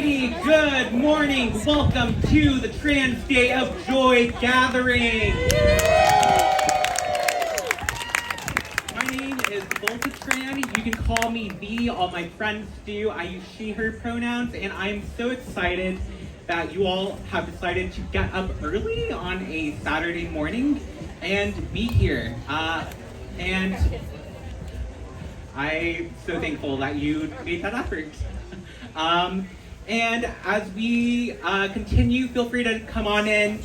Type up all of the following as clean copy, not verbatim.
Alrighty, good morning. Welcome to the Trans Day of Joy gathering. My name is Voltatran. You can call me V. All my friends do. I use she, her pronouns, and I'm so excited that you all have decided to get up early on a Saturday morning and be here. And I'm so thankful that you made that effort. And as we continue, feel free to come on in.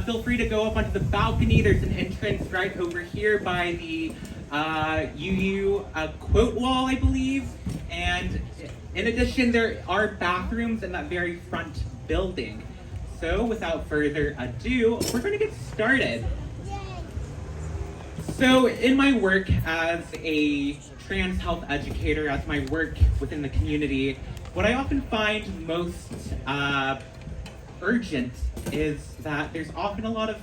Feel free to go up onto the balcony. There's an entrance right over here by the UU quote wall, I believe. And in addition, there are bathrooms in that very front building. So without further ado, we're going to get started. So in my work as a trans health educator, as my work within the community, what I often find most urgent is that there's often a lot of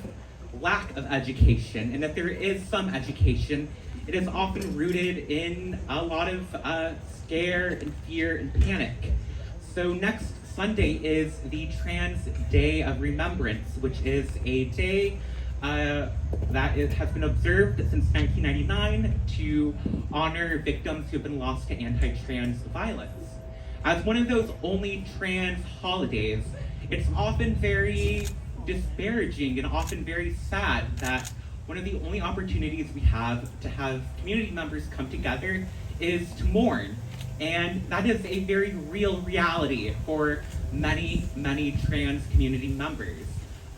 lack of education, and if there is some education, it is often rooted in a lot of scare and fear and panic. So next Sunday is the Trans Day of Remembrance, which is a day that has been observed since 1999 to honor victims who have been lost to anti-trans violence. As one of those only trans holidays, it's often very disparaging and often very sad that one of the only opportunities we have to have community members come together is to mourn. And that is a very real reality for many, many trans community members.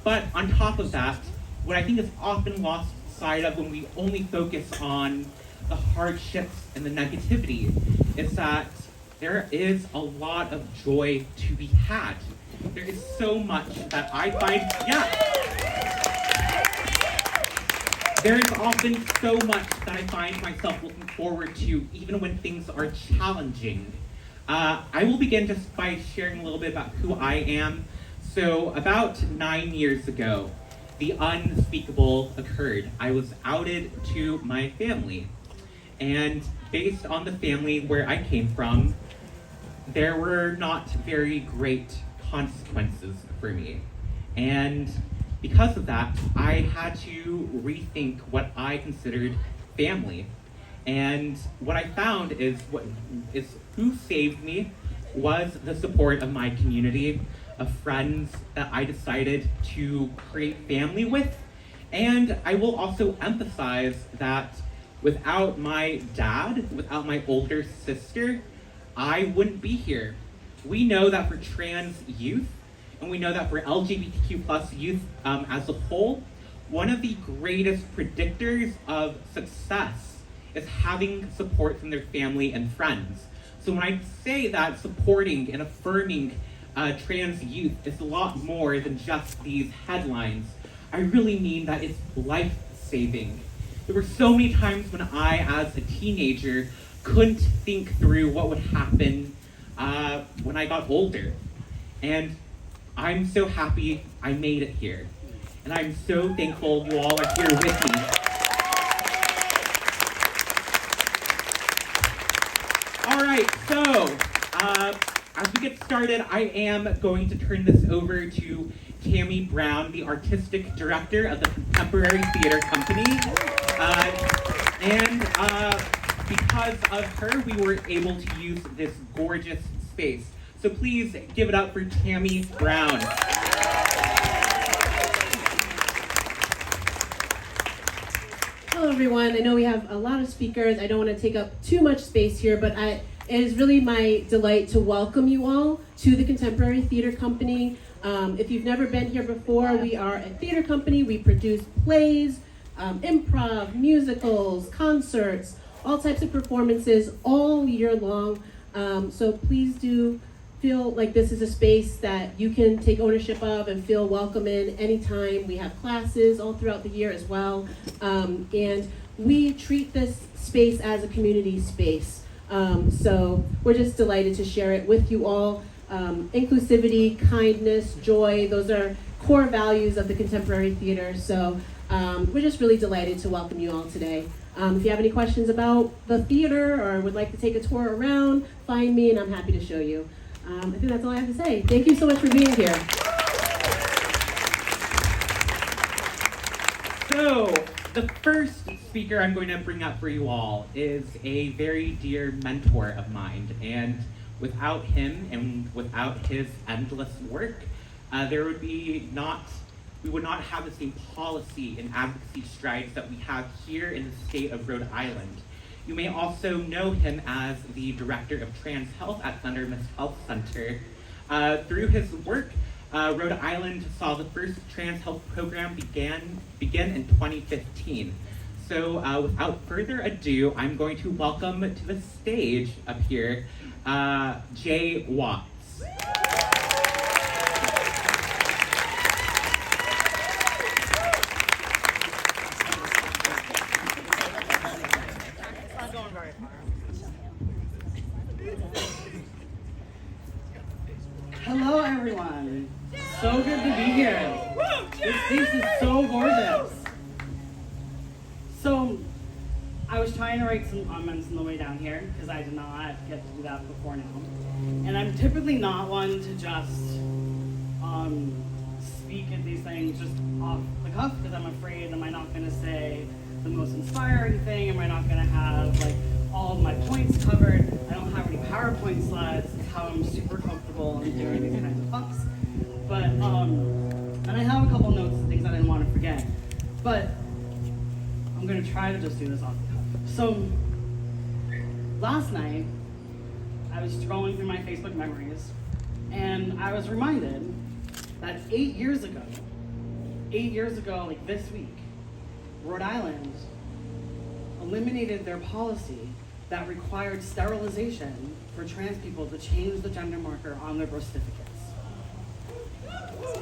But on top of that, what I think is often lost sight of when we only focus on the hardships and the negativity is that there is a lot of joy to be had. There is so much that I find, there is often so much that I find myself looking forward to, even when things are challenging. I will begin just by sharing a little bit about who I am. So about 9 years ago, the unspeakable occurred. I was outed to my family. And based on the family where I came from, there were not very great consequences for me. And because of that, I had to rethink what I considered family. And what I found is who saved me was the support of my community, of friends that I decided to create family with. And I will also emphasize that without my dad, without my older sister, I wouldn't be here. We know that for trans youth, and we know that for LGBTQ plus youth as a whole, one of the greatest predictors of success is having support from their family and friends. So when I say that supporting and affirming trans youth is a lot more than just these headlines, I really mean that it's life-saving. There were so many times when I, as a teenager, couldn't think through what would happen when I got older. And I'm so happy I made it here. And I'm so thankful you all are here with me. All right, so as we get started, I am going to turn this over to Tammy Brown, the artistic director of the Contemporary Theater Company. Because of her, we were able to use this gorgeous space. So please give it up for Tammy Brown. Hello everyone, I know we have a lot of speakers. I don't want to take up too much space here, but it is really my delight to welcome you all to the Contemporary Theater Company. If you've never been here before, we are a theater company. We produce plays, improv, musicals, concerts, all types of performances all year long. So please do feel like this is a space that you can take ownership of and feel welcome in anytime. We have classes all throughout the year as well. And we treat this space as a community space. So we're just delighted to share it with you all. Inclusivity, kindness, joy, those are core values of the Contemporary Theater. So we're just really delighted to welcome you all today. If you have any questions about the theater or would like to take a tour around, find me and I'm happy to show you. I think that's all I have to say. Thank you so much for being here. So, the first speaker I'm going to bring up for you all is a very dear mentor of mine, and without him and without his endless work, we would not have the same policy and advocacy strides that we have here in the state of Rhode Island. You may also know him as the Director of Trans Health at Thundermist Health Center. Through his work, Rhode Island saw the first trans health program begin in 2015. So without further ado, I'm going to welcome to the stage up here, Jay Watts. Hello everyone, so good to be here. This place is so gorgeous. So, I was trying to write some comments on the way down here, because I did not get to do that before now. And I'm typically not one to just speak at these things just off the cuff, because I'm afraid, am I not going to say the most inspiring thing? Am I not going to have like all of my points covered? I don't have any PowerPoint slides. It's how I'm super comfortable in doing these kinds of talks. But, and I have a couple notes and things I didn't want to forget. But I'm going to try to just do this off the cuff. So, last night, I was scrolling through my Facebook memories, and I was reminded that 8 years ago, like this week, Rhode Island eliminated their policy that required sterilization for trans people to change the gender marker on their birth certificates.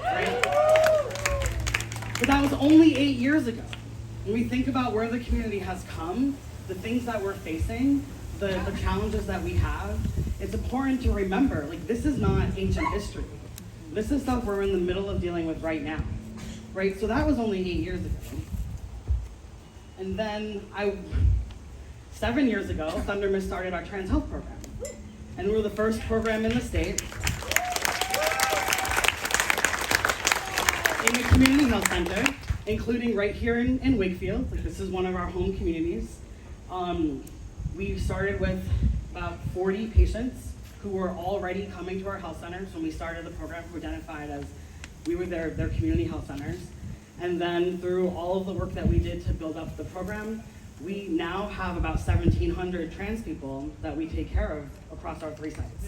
Right? But that was only 8 years ago. When we think about where the community has come, the things that we're facing, the challenges that we have, it's important to remember, like, this is not ancient history. This is stuff we're in the middle of dealing with right now. Right? So that was only 8 years ago. And then 7 years ago, Thundermist started our trans health program. And we were the first program in the state in the community health center, including right here in Wakefield. Like, this is one of our home communities. We started with about 40 patients who were already coming to our health centers when we started the program, who identified as we were their community health centers. And then through all of the work that we did to build up the program, we now have about 1,700 trans people that we take care of across our 3 sites.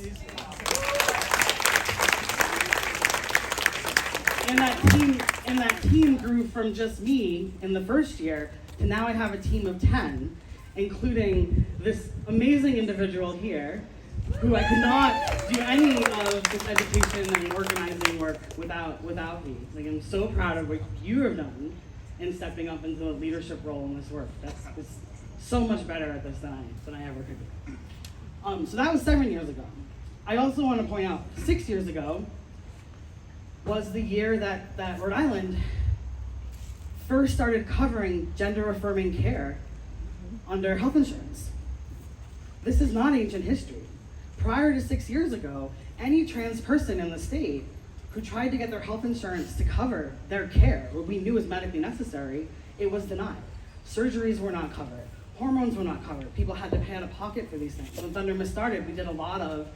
And that team grew from just me in the first year to now I have a team of 10, including this amazing individual here, who I could not do any of this education and organizing work without me. Like, I'm so proud of what you have done in stepping up into a leadership role in this work. It's so much better at this than I ever could be. So that was 7 years ago. I also want to point out, 6 years ago was the year that Rhode Island first started covering gender-affirming care under health insurance. This is not ancient history. Prior to 6 years ago, any trans person in the state who tried to get their health insurance to cover their care, what we knew was medically necessary, it was denied. Surgeries were not covered. Hormones were not covered. People had to pay out of pocket for these things. When Thundermist started, we did a lot of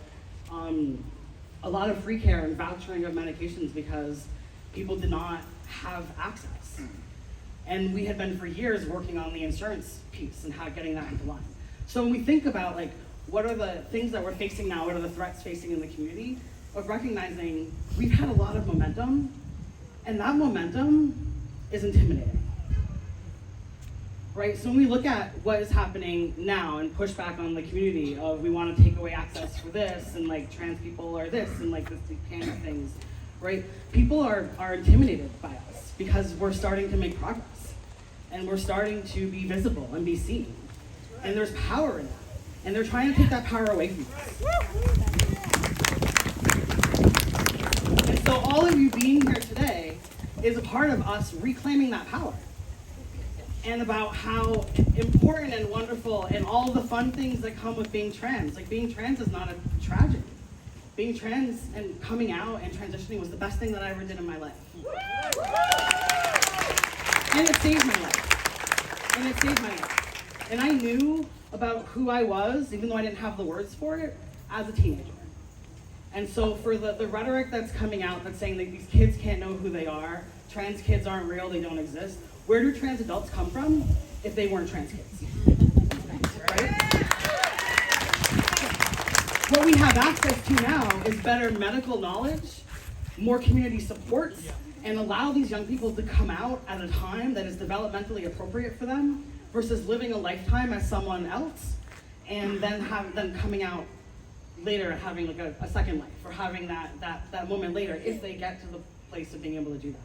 free care and vouchering of medications because people did not have access. And we had been for years working on the insurance piece and how getting that into line. So when we think about, like, what are the things that we're facing now, what are the threats facing in the community, of recognizing we've had a lot of momentum, and that momentum is intimidating. Right? So when we look at what is happening now and push back on the community of we want to take away access for this, and like trans people are this, and like this kind of things, right? People are intimidated by us because we're starting to make progress. And we're starting to be visible and be seen. And there's power in that. And they're trying to take that power away from us. And so all of you being here today is a part of us reclaiming that power. And about how important and wonderful and all the fun things that come with being trans. Like, being trans is not a tragedy. being trans and coming out and transitioning was the best thing that I ever did in my life. And it saved my life. And I knew about who I was, even though I didn't have the words for it, as a teenager. And so for the rhetoric that's coming out that's saying that these kids can't know who they are, trans kids aren't real, they don't exist, where do trans adults come from if they weren't trans kids? Right? What we have access to now is better medical knowledge, more community support, and allow these young people to come out at a time that is developmentally appropriate for them versus living a lifetime as someone else and then coming out later having like a second life or having that moment later if they get to the place of being able to do that.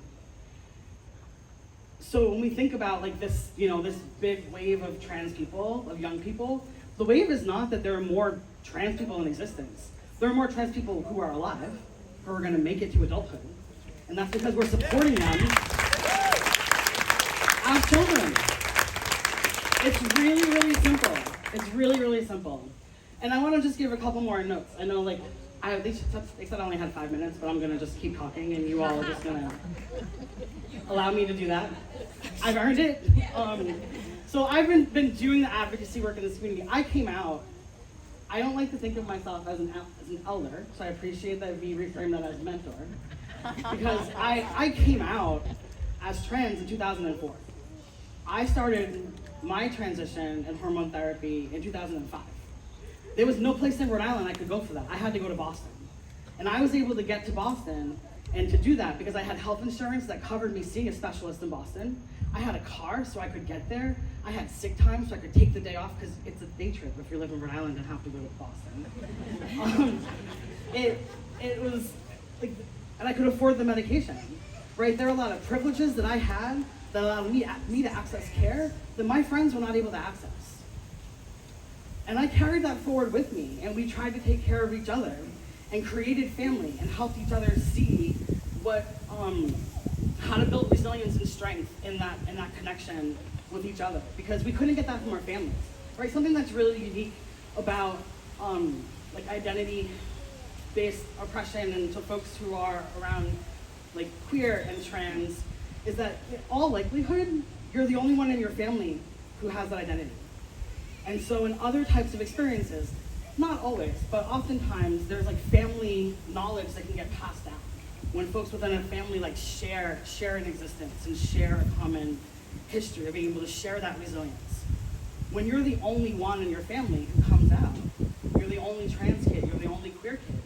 So when we think about like this, this big wave of trans people, of young people, the wave is not that there are more trans people in existence. There are more trans people who are alive, who are gonna make it to adulthood. And that's because we're supporting them as children. It's really, really simple. It's really, really simple. And I want to just give a couple more notes. I know they said I only had 5 minutes, but I'm gonna just keep talking and you all are just gonna allow me to do that. I've earned it. So I've been doing the advocacy work in this community. I came out, I don't like to think of myself as an elder, so I appreciate that we reframe that as mentor. Because I came out as trans in 2004. I started my transition and hormone therapy in 2005. There was no place in Rhode Island I could go for that. I had to go to Boston. And I was able to get to Boston and to do that because I had health insurance that covered me seeing a specialist in Boston. I had a car so I could get there. I had sick time so I could take the day off because it's a day trip if you live in Rhode Island and have to go to Boston. It was like, and I could afford the medication, right? There are a lot of privileges that I had that allowed me to access care that my friends were not able to access. And I carried that forward with me, and we tried to take care of each other and created family and helped each other see what, how to build resilience and strength in that connection with each other, because we couldn't get that from our families, right? Something that's really unique about like identity-based oppression and to folks who are around like queer and trans is that in all likelihood, you're the only one in your family who has that identity. And so in other types of experiences, not always, but oftentimes there's like family knowledge that can get passed down. When folks within a family like share an existence and share a common history of being able to share that resilience. When you're the only one in your family who comes out, you're the only trans kid, you're the only queer kid,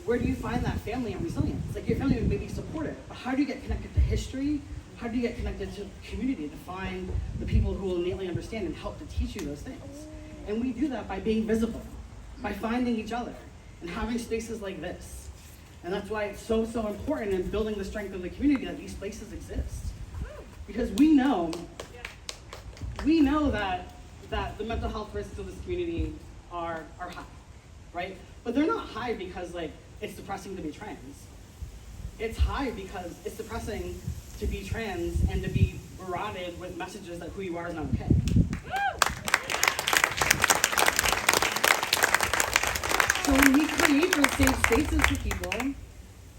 where do you find that family and resilience? Like your family may be supportive, but how do you get connected to history? How do you get connected to community to find the people who will innately understand and help to teach you those things? And we do that by being visible, by finding each other and having spaces like this. And that's why it's so, so important in building the strength of the community that these spaces exist. Because we know that the mental health risks of this community are high, right? But they're not high because like it's depressing to be trans. It's high because it's depressing to be trans and to be barraged with messages that who you are is not okay. So when we create those safe spaces for people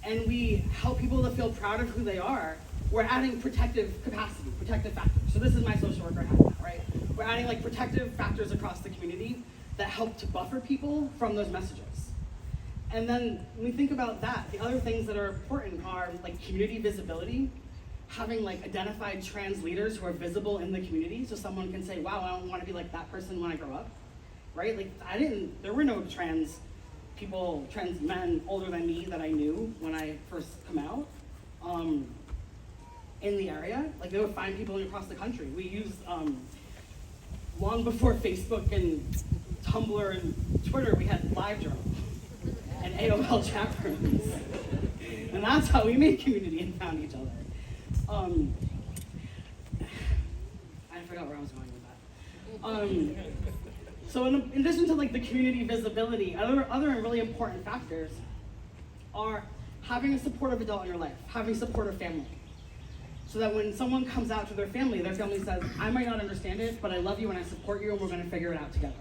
and we help people to feel proud of who they are, we're adding protective capacity, protective factors. So this is my social worker hat now, right? We're adding like protective factors across the community that help to buffer people from those messages. And then when we think about that, the other things that are important are like community visibility, having like identified trans leaders who are visible in the community so someone can say, wow, I don't want to be like that person when I grow up, right? Like there were no trans people, trans men older than me that I knew when I first come out in the area. Like they would find people across the country. We used, long before Facebook and Tumblr and Twitter, we had LiveJournal and AOL chat rooms. And that's how we made community and found each other. I forgot where I was going with that. So in addition to like the community visibility, other really important factors are having a supportive adult in your life, having supportive family. So that when someone comes out to their family says, I might not understand it, but I love you and I support you and we're gonna figure it out together.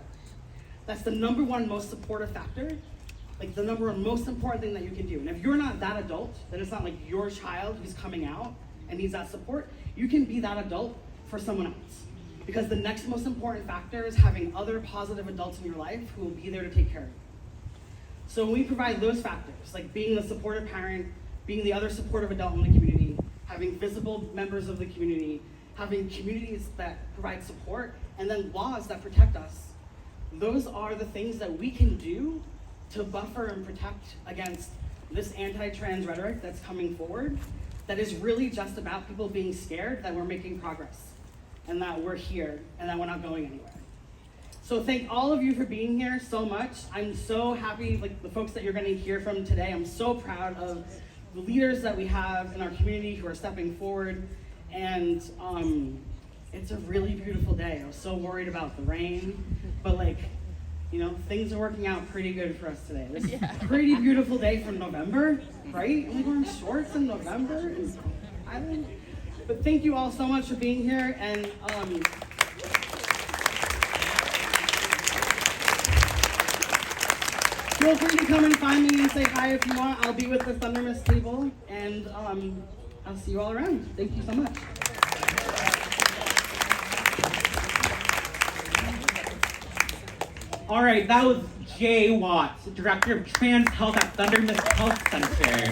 That's the number one most supportive factor like the number one most important thing that you can do. And if you're not that adult, then it's not like your child who's coming out and needs that support, you can be that adult for someone else. Because the next most important factor is having other positive adults in your life who will be there to take care of you. So when we provide those factors, like being the supportive parent, being the other supportive adult in the community, having visible members of the community, having communities that provide support, and then laws that protect us, those are the things that we can do to buffer and protect against this anti-trans rhetoric that's coming forward, that is really just about people being scared that we're making progress, and that we're here, and that we're not going anywhere. So thank all of you for being here so much. I'm so happy, like the folks that you're gonna hear from today, I'm so proud of the leaders that we have in our community who are stepping forward, and it's a really beautiful day. I was so worried about the rain, but like, you know, things are working out pretty good for us today. This is a pretty beautiful day from November, right? Am I wearing shorts in November? And Island? But thank you all so much for being here, and feel free to come and find me and say hi if you want. I'll be with the Thundermist table, and I'll see you all around. Thank you so much. All right, that was Jay Watts, Director of Trans Health at Thundermist Health Center.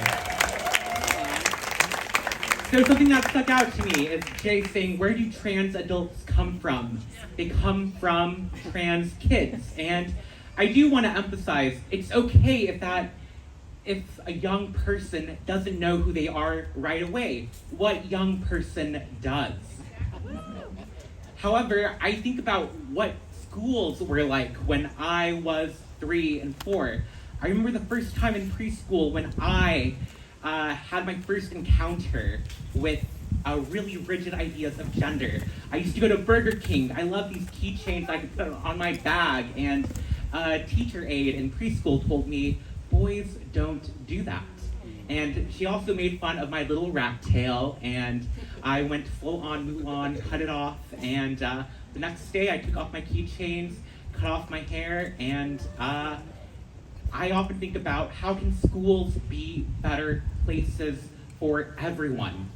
So something that stuck out to me is Jay saying, where do trans adults come from? They come from trans kids. And I do want to emphasize, it's okay if a young person doesn't know who they are right away. What young person does? However, I think about what schools were like when I was 3 and 4. I remember the first time in preschool when I had my first encounter with really rigid ideas of gender. I used to go to Burger King. I love these keychains I could put on my bag, and a teacher aide in preschool told me, boys don't do that. And she also made fun of my little rat tail, and I went full on Mulan, cut it off, and the next day I took off my keychains, cut off my hair, and I often think about how can schools be better places for everyone.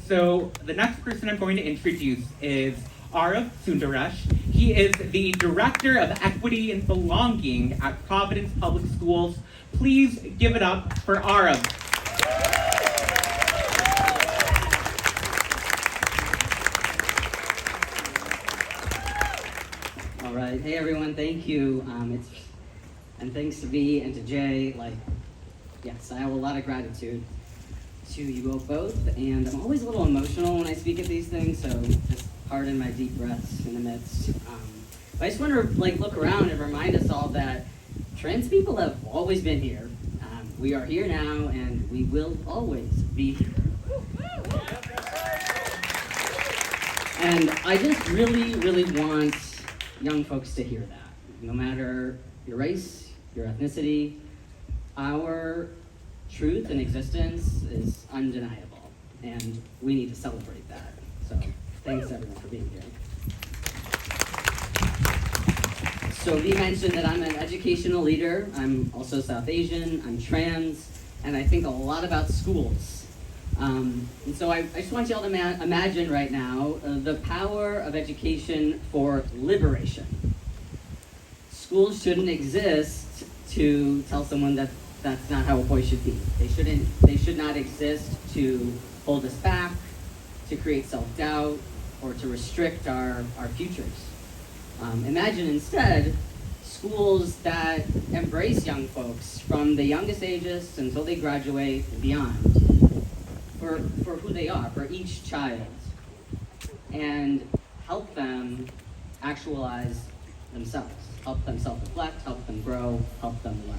So the next person I'm going to introduce is Arav Sundaresh. He is the Director of Equity and Belonging at Providence Public Schools. Please give it up for Arav. All right, hey everyone, thank you. And thanks to V and to Jay. Yes, I have a lot of gratitude to you both, and I'm always a little emotional when I speak at these things, so just pardon my deep breaths in the midst. But I just want to look around and remind us all that trans people have always been here. We are here now, and we will always be here. And I just really, really want young folks to hear that. No matter your race, your ethnicity, our truth and existence is undeniable, and we need to celebrate that. So thanks everyone for being here. So we mentioned that I'm an educational leader. I'm also South Asian, I'm trans, and I think a lot about schools. And so I just want y'all to imagine right now the power of education for liberation. Schools shouldn't exist to tell someone that that's not how a boy should be. They should not exist to hold us back, to create self-doubt, or to restrict our futures. Imagine instead schools that embrace young folks from the youngest ages until they graduate and beyond for who they are, for each child, and help them actualize themselves, help them self-reflect, help them grow, help them learn.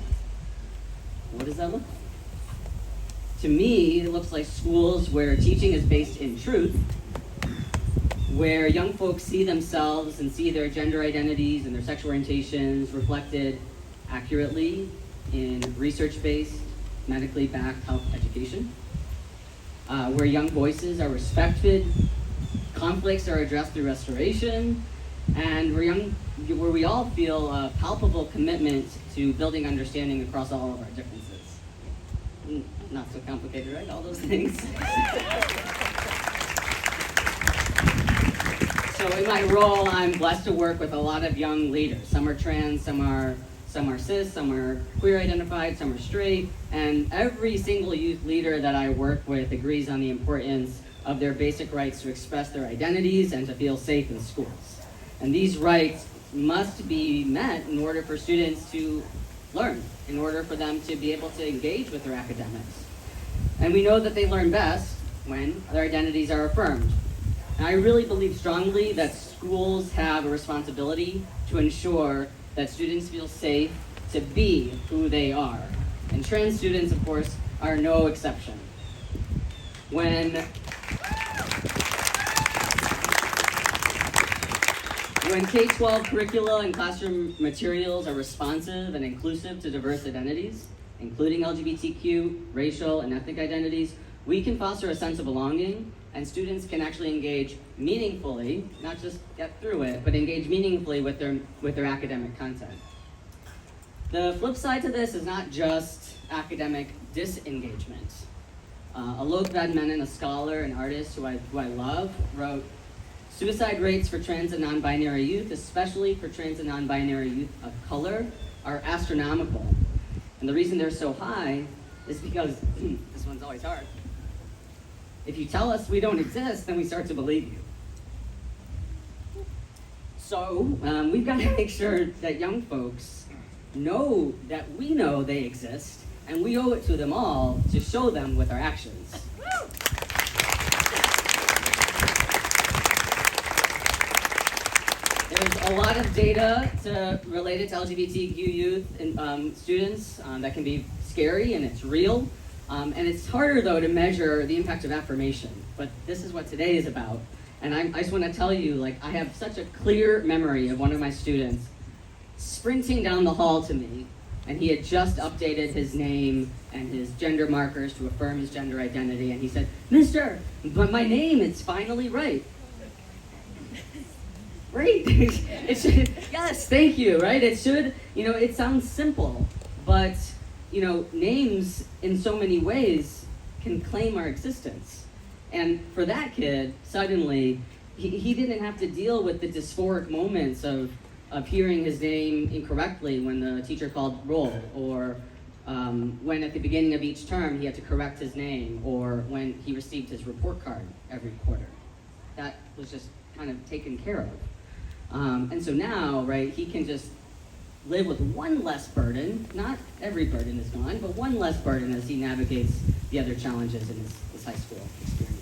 What does that look like? To me, it looks like schools where teaching is based in truth, where young folks see themselves and see their gender identities and their sexual orientations reflected accurately in research-based, medically backed health education, where young voices are respected, conflicts are addressed through restoration, and where we all feel a palpable commitment to building understanding across all of our differences. Not so complicated, right? All those things. So in my role, I'm blessed to work with a lot of young leaders. Some are trans, some are cis, some are queer identified, some are straight, and every single youth leader that I work with agrees on the importance of their basic rights to express their identities and to feel safe in schools. And these rights must be met in order for students to learn, in order for them to be able to engage with their academics. And we know that they learn best when their identities are affirmed. And I really believe strongly that schools have a responsibility to ensure that students feel safe to be who they are. And trans students, of course, are no exception. When K-12 curricula and classroom materials are responsive and inclusive to diverse identities, including LGBTQ, racial, and ethnic identities, we can foster a sense of belonging, and students can actually engage meaningfully, not just get through it, but engage meaningfully with their academic content. The flip side to this is not just academic disengagement. Alok Vadmenon, a scholar and artist who I love, wrote, "Suicide rates for trans and non-binary youth, especially for trans and non-binary youth of color, are astronomical. And the reason they're so high is because, this one's always hard, if you tell us we don't exist, then we start to believe you." So we've got to make sure that young folks know that we know they exist, and we owe it to them all to show them with our actions. There's a lot of data related to LGBTQ youth and students that can be scary, and it's real. And it's harder, though, to measure the impact of affirmation. But this is what today is about. And I just want to tell you, like, I have such a clear memory of one of my students sprinting down the hall to me, and he had just updated his name and his gender markers to affirm his gender identity. And he said, "Mister, but my name is finally right." Great. It should, yes, thank you, right? It should, it sounds simple, but, names in so many ways can claim our existence. And for that kid, suddenly, he didn't have to deal with the dysphoric moments of hearing his name incorrectly when the teacher called roll, or when at the beginning of each term he had to correct his name, or when he received his report card every quarter. That was just kind of taken care of. And so now, right, he can just live with one less burden. Not every burden is gone, but one less burden as he navigates the other challenges in his high school experience.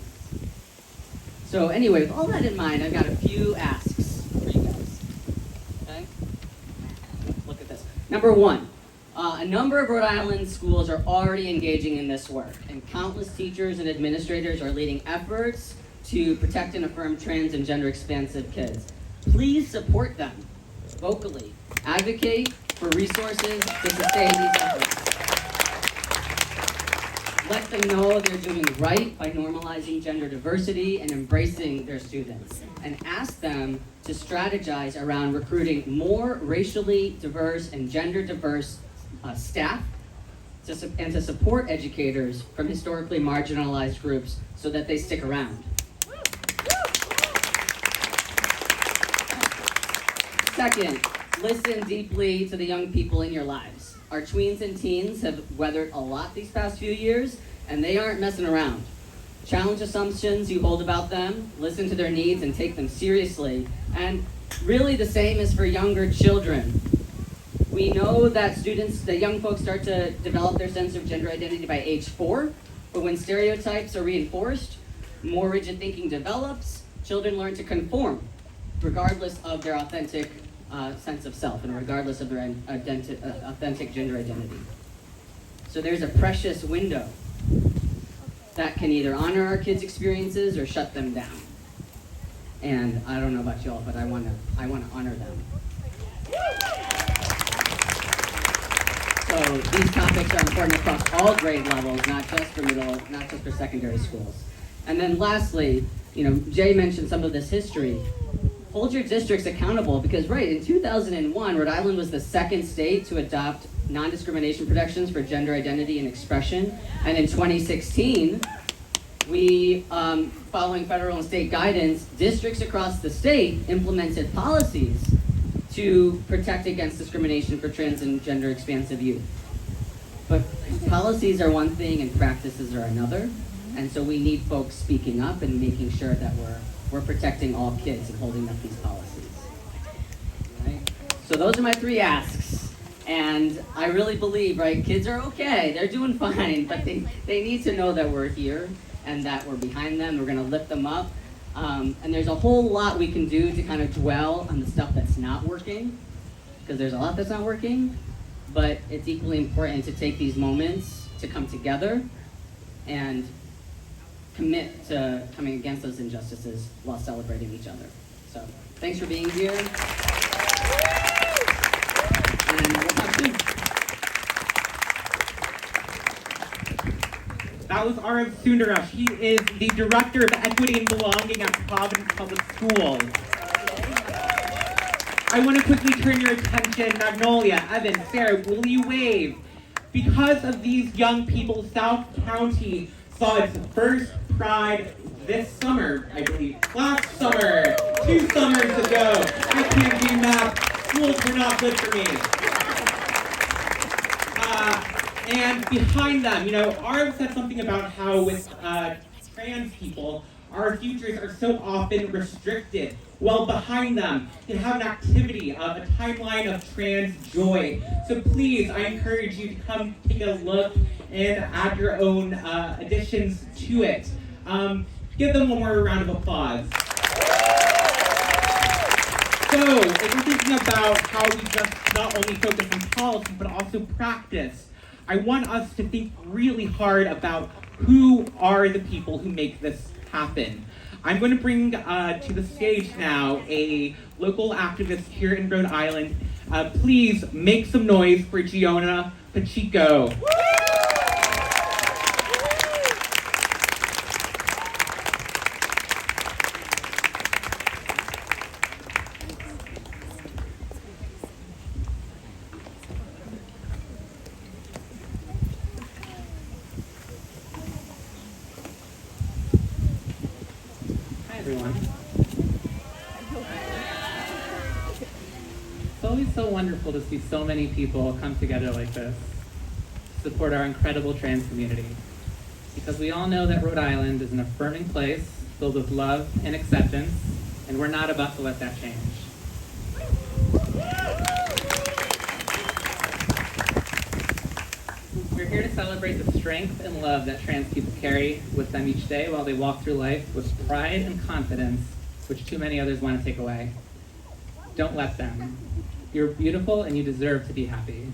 So anyway, with all that in mind, I've got a few asks for you guys. Okay? Look at this. Number one, a number of Rhode Island schools are already engaging in this work, and countless teachers and administrators are leading efforts to protect and affirm trans and gender expansive kids. Please support them vocally. Advocate for resources to sustain these efforts. Let them know they're doing right by normalizing gender diversity and embracing their students. And ask them to strategize around recruiting more racially diverse and gender diverse staff and to support educators from historically marginalized groups so that they stick around. Second, listen deeply to the young people in your lives. Our tweens and teens have weathered a lot these past few years, and they aren't messing around. Challenge assumptions you hold about them, listen to their needs, and take them seriously. And really the same is for younger children. We know that young folks start to develop their sense of gender identity by age 4, but when stereotypes are reinforced, more rigid thinking develops, children learn to conform, regardless of their authentic sense of self and regardless of their authentic gender identity. So there's a precious window that can either honor our kids' experiences or shut them down. And I don't know about y'all, but I want to honor them. So these topics are important across all grade levels, not just for secondary schools. And then lastly, Jay mentioned some of this history. hold your districts accountable because, right, in 2001, Rhode Island was the second state to adopt non-discrimination protections for gender identity and expression. And in 2016, we, following federal and state guidance, districts across the state implemented policies to protect against discrimination for trans and gender expansive youth. But policies are one thing and practices are another. And so we need folks speaking up and making sure that we're protecting all kids and holding up these policies. Right? So those are my 3 asks. And I really believe, right, kids are okay, they're doing fine, but they need to know that we're here and that we're behind them, we're gonna lift them up. And there's a whole lot we can do to kind of dwell on the stuff that's not working, because there's a lot that's not working, but it's equally important to take these moments to come together and commit to coming against those injustices while celebrating each other. So, thanks for being here. And we'll talk soon. That was R.M. Sundaresh. He is the Director of Equity and Belonging at Providence Public Schools. I want to quickly turn your attention, Magnolia, Evan, Sarah, will you wave? Because of these young people, South County saw its first Pride this summer, I believe. Last summer, 2 summers ago. I can't do math. Schools were not good for me. And behind them, you know, Arv said something about how with trans people, our futures are so often restricted. Well, behind them, you have an activity of a timeline of trans joy. So please, I encourage you to come take a look and add your own additions to it. Give them one more round of applause. So, if we're thinking about how we just not only focus on policy, but also practice, I want us to think really hard about who are the people who make this happen. I'm going to bring to the stage now a local activist here in Rhode Island. Please make some noise for Giona Pacheco. Everyone. It's always so wonderful to see so many people come together like this to support our incredible trans community. Because we all know that Rhode Island is an affirming place filled with love and acceptance, and we're not about to let that change. We're here to celebrate the strength and love that trans people carry with them each day while they walk through life with pride and confidence, which too many others want to take away. Don't let them. You're beautiful and you deserve to be happy.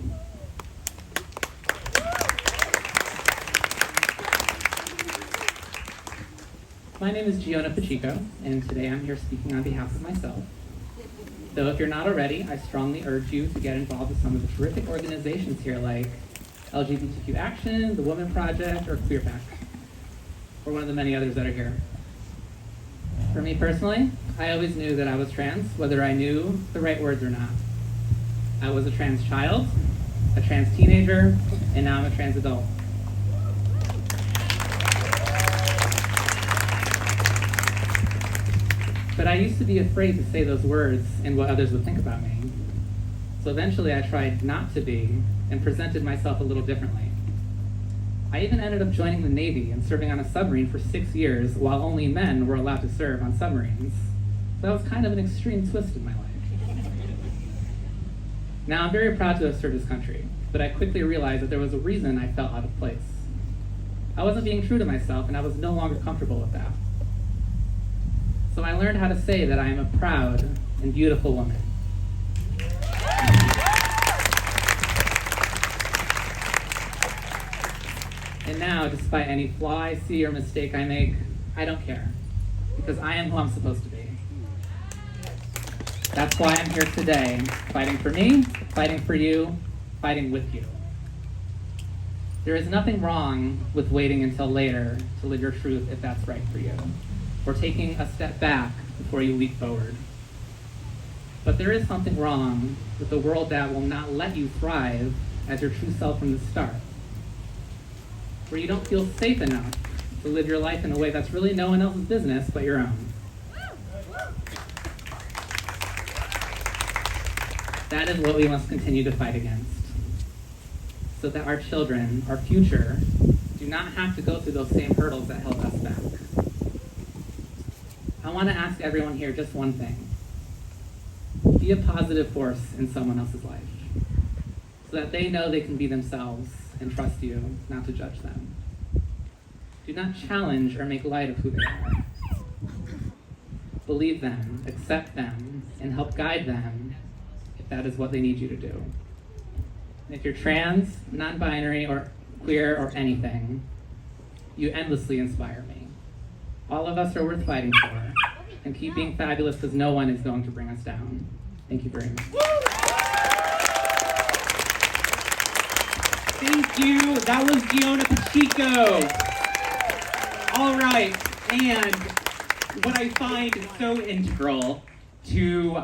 My name is Giona Pacheco, and today I'm here speaking on behalf of myself. Though if you're not already, I strongly urge you to get involved with some of the terrific organizations here like LGBTQ Action, the Women Project, or Queer Pact, or one of the many others that are here. For me personally, I always knew that I was trans, whether I knew the right words or not. I was a trans child, a trans teenager, and now I'm a trans adult. But I used to be afraid to say those words and what others would think about me. So eventually I tried not to be and presented myself a little differently. I even ended up joining the Navy and serving on a submarine for 6 years while only men were allowed to serve on submarines. So that was kind of an extreme twist in my life. Now I'm very proud to have served this country, but I quickly realized that there was a reason I felt out of place. I wasn't being true to myself and I was no longer comfortable with that. So I learned how to say that I am a proud and beautiful woman. And now, despite any flaw I see or mistake I make, I don't care, because I am who I'm supposed to be. That's why I'm here today, fighting for me, fighting for you, fighting with you. There is nothing wrong with waiting until later to live your truth if that's right for you, or taking a step back before you leap forward. But there is something wrong with a world that will not let you thrive as your true self from the start, where you don't feel safe enough to live your life in a way that's really no one else's business but your own. That is what we must continue to fight against, so that our children, our future, do not have to go through those same hurdles that held us back. I want to ask everyone here just one thing. Be a positive force in someone else's life, so that they know they can be themselves and trust you not to judge them. Do not challenge or make light of who they are. Believe them, accept them, and help guide them if that is what they need you to do. And if you're trans, non-binary, or queer, or anything, you endlessly inspire me. All of us are worth fighting for, and keep being fabulous because no one is going to bring us down. Thank you very much. Thank you. That was Giona Pacheco. All right, and what I find so integral to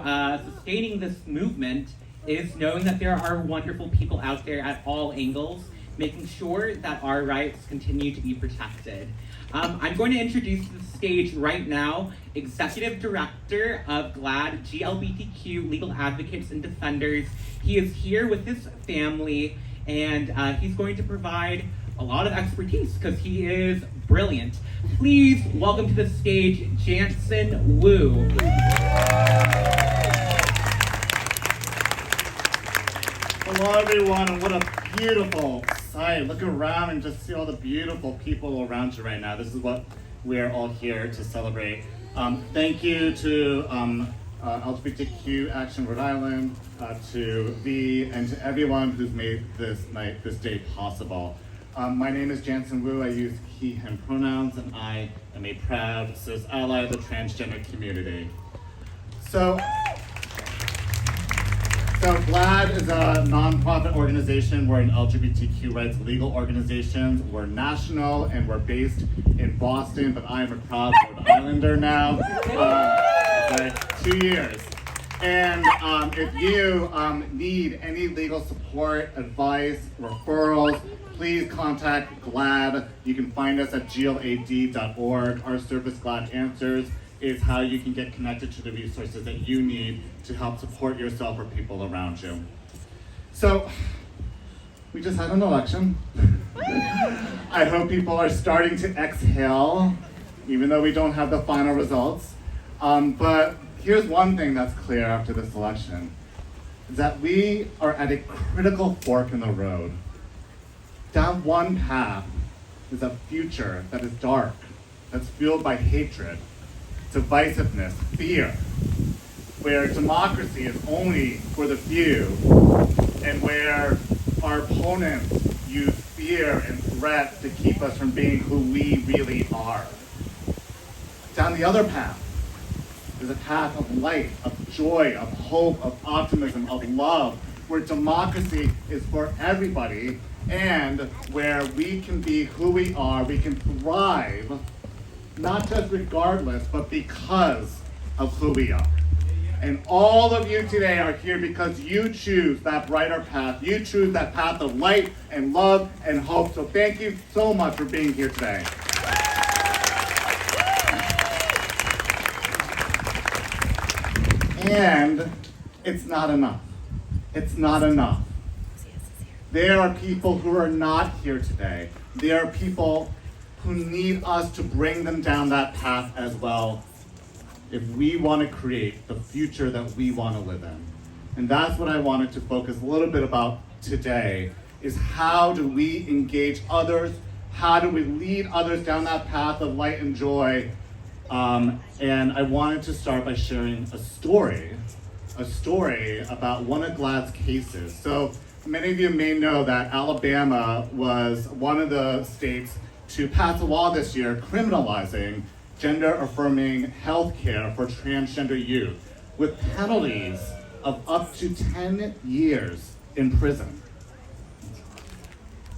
sustaining this movement is knowing that there are wonderful people out there at all angles, making sure that our rights continue to be protected. I'm going to introduce to the stage right now Executive Director of GLAAD, GLBTQ Legal Advocates and Defenders. He is here with his family, and he's going to provide a lot of expertise because he is brilliant. Please welcome to the stage Jansen Wu. Hello everyone, and what a beautiful sight. Look around and just see all the beautiful people around you right now. This is what we're all here to celebrate. Thank you to LGBTQ Action Rhode Island, to V, and to everyone who's made this day possible. My name is Jansen Wu. I use he, him pronouns, and I am a proud cis ally of the transgender community. So GLAAD is a nonprofit organization. We're an LGBTQ rights legal organization. We're national and we're based in Boston, but I am a proud Rhode Islander now. 2 years. And if you need any legal support, advice, referrals, please contact GLAAD. You can find us at glad.org. Our service, GLAAD Answers, is how you can get connected to the resources that you need to help support yourself or people around you. So, we just had an election. I hope people are starting to exhale, even though we don't have the final results. But here's one thing that's clear after this election, is that we are at a critical fork in the road. Down one path is a future that is dark, that's fueled by hatred, divisiveness, fear, where democracy is only for the few, and where our opponents use fear and threat to keep us from being who we really are. Down the other path is a path of light, of joy, of hope, of optimism, of love, where democracy is for everybody, and where we can be who we are, we can thrive, not just regardless, but because of who we are. And all of you today are here because you choose that brighter path. You choose that path of light and love and hope. So thank you so much for being here today. And it's not enough. It's not enough. There are people who are not here today. There are people who need us to bring them down that path as well if we want to create the future that we want to live in. And that's what I wanted to focus a little bit about today, is how do we engage others? How do we lead others down that path of light and joy? And I wanted to start by sharing a story about one of GLAAD's cases. So many of you may know that Alabama was one of the states to pass a law this year criminalizing gender-affirming health care for transgender youth with penalties of up to 10 years in prison.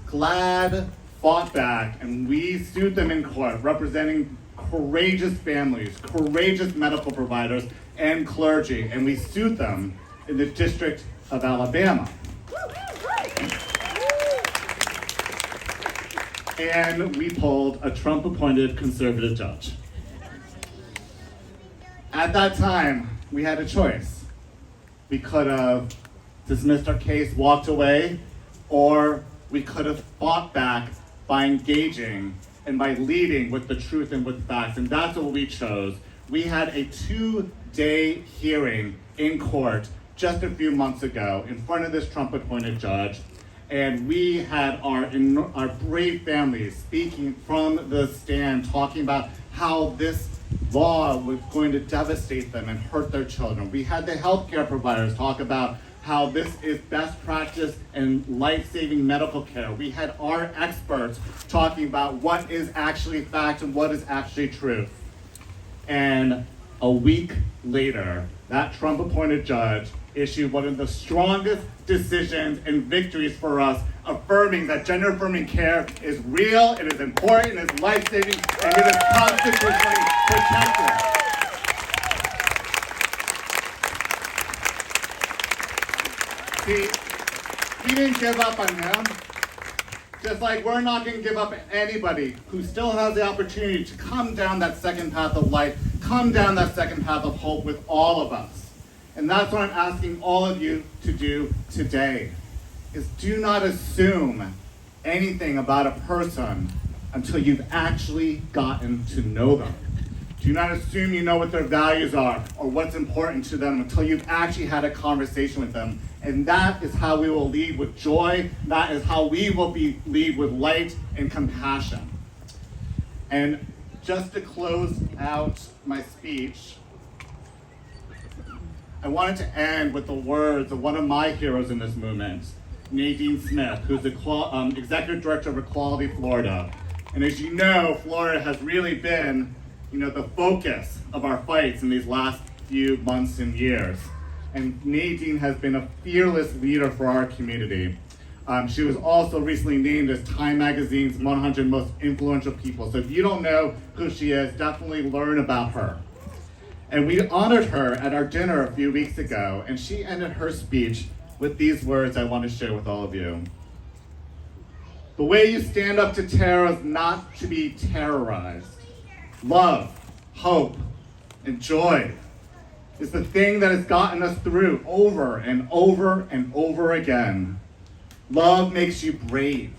GLAAD fought back and we sued them in court, representing courageous families, courageous medical providers, and clergy, and we sued them in the District of Alabama. And we pulled a Trump-appointed conservative judge. At that time, we had a choice. We could have dismissed our case, walked away, or we could have fought back by engaging and by leading with the truth and with facts, and that's what we chose. We had a 2-day hearing in court just a few months ago in front of this Trump-appointed judge, and we had our brave families speaking from the stand, talking about how this law was going to devastate them and hurt their children. We had the healthcare providers talk about how this is best practice and life-saving medical care. We had our experts talking about what is actually fact and what is actually truth. And a week later, that Trump-appointed judge issued one of the strongest decisions and victories for us, affirming that gender-affirming care is real, it is important, it is life-saving, and it is constitutionally protected. See, he didn't give up on him. Just like we're not going to give up on anybody who still has the opportunity to come down that second path of life, come down that second path of hope with all of us. And that's what I'm asking all of you to do today, is do not assume anything about a person until you've actually gotten to know them. Do not assume you know what their values are or what's important to them until you've actually had a conversation with them. And that is how we will lead with joy. That is how we will lead with light and compassion. And just to close out my speech, I wanted to end with the words of one of my heroes in this movement, Nadine Smith, who's the Executive Director of Equality Florida. And as you know, Florida has really been, the focus of our fights in these last few months and years. And Nadine has been a fearless leader for our community. She was also recently named as Time Magazine's 100 Most Influential People. So if you don't know who she is, definitely learn about her. And we honored her at our dinner a few weeks ago, and she ended her speech with these words I want to share with all of you. The way you stand up to terror is not to be terrorized. Love, hope, and joy is the thing that has gotten us through over and over and over again. Love makes you brave.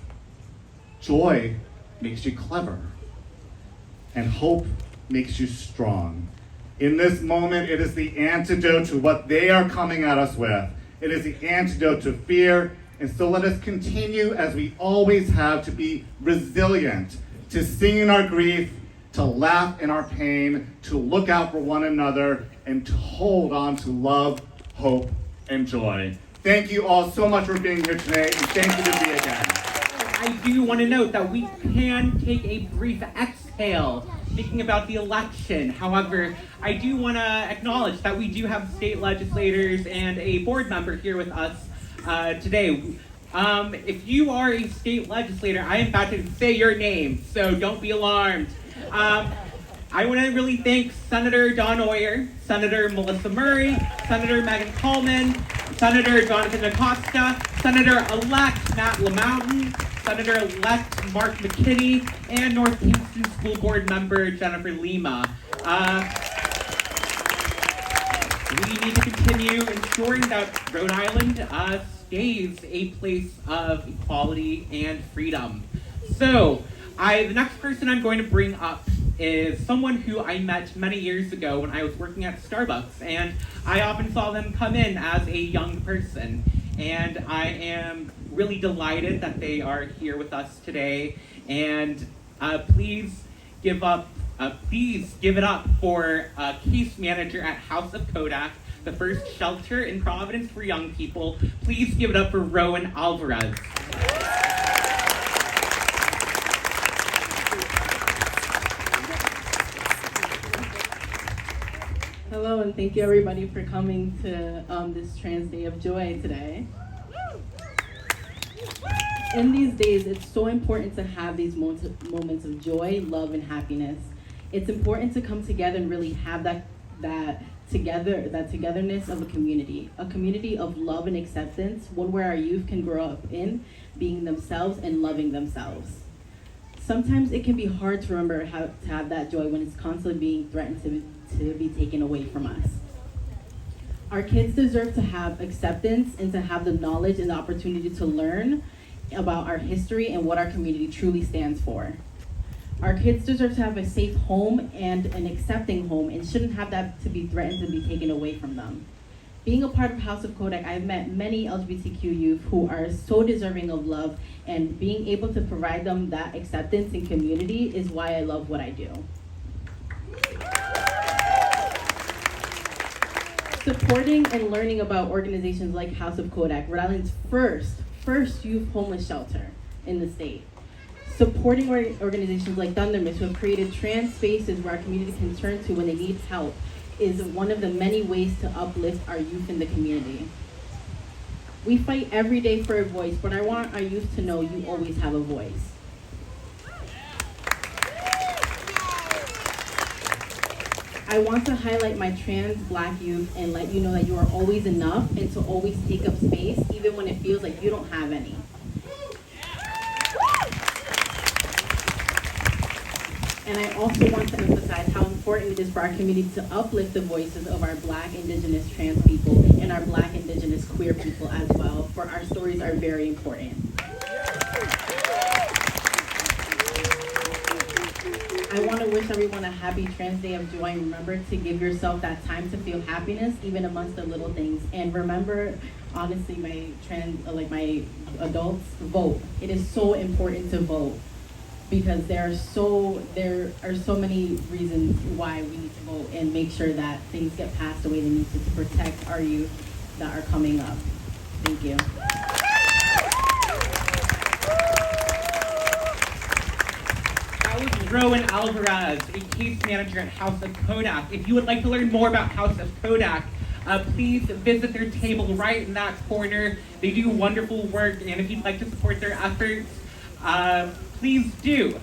Joy makes you clever. And hope makes you strong. In this moment, it is the antidote to what they are coming at us with. It is the antidote to fear. And so let us continue, as we always have, to be resilient, to sing in our grief, to laugh in our pain, to look out for one another, and to hold on to love, hope, and joy. Thank you all so much for being here today, and thank you to be again. I do want to note that we can take a brief exhale thinking about the election. However, I do want to acknowledge that we do have state legislators and a board member here with us today. If you are a state legislator, I am about to say your name, so don't be alarmed. I want to really thank Senator Don Oyer, Senator Melissa Murray, Senator Megan Coleman, Senator Jonathan Acosta, Senator-elect Matt LaMountain, Senator-elect Mark McKinney, and North Kingston School Board member Jennifer Lima. We need to continue ensuring that Rhode Island stays a place of equality and freedom. So, the next person I'm going to bring up is someone who I met many years ago when I was working at Starbucks, and I often saw them come in as a young person. And I am really delighted that they are here with us today. And please give it up for case manager at House of Kodak, the first shelter in Providence for young people. Please give it up for Rowan Alvarez. Hello, and thank you everybody for coming to this Trans Day of Joy today. In these days, it's so important to have these moments of joy, love, and happiness. It's important to come together and really have that togetherness of a community of love and acceptance, one where our youth can grow up in being themselves and loving themselves. Sometimes it can be hard to remember how to have that joy when it's constantly being threatened to be taken away from us. Our kids deserve to have acceptance and to have the knowledge and the opportunity to learn about our history and what our community truly stands for. Our kids deserve to have a safe home and an accepting home and shouldn't have that to be threatened to be taken away from them. Being a part of House of Kodak, I've met many LGBTQ youth who are so deserving of love, and being able to provide them that acceptance and community is why I love what I do. Supporting and learning about organizations like House of Kodak, Rhode Island's first youth homeless shelter in the state. Supporting organizations like Thundermist, who have created trans spaces where our community can turn to when they need help, is one of the many ways to uplift our youth in the community. We fight every day for a voice, but I want our youth to know you always have a voice. I want to highlight my trans Black youth and let you know that you are always enough and to always take up space, even when it feels like you don't have any. And I also want to emphasize how important it is for our community to uplift the voices of our Black, Indigenous, trans people and our Black, Indigenous, queer people as well, for our stories are very important. I want to wish everyone a happy Trans Day of Joy, and remember to give yourself that time to feel happiness even amongst the little things. And remember, honestly, my adults, vote. It is so important to vote, because there are so many reasons why we need to vote and make sure that things get passed the way they need to protect our youth that are coming up. Thank you. That was Rowan Alvarez, a case manager at House of Kodak. If you would like to learn more about House of Kodak, please visit their table right in that corner. They do wonderful work, and if you'd like to support their efforts, please do.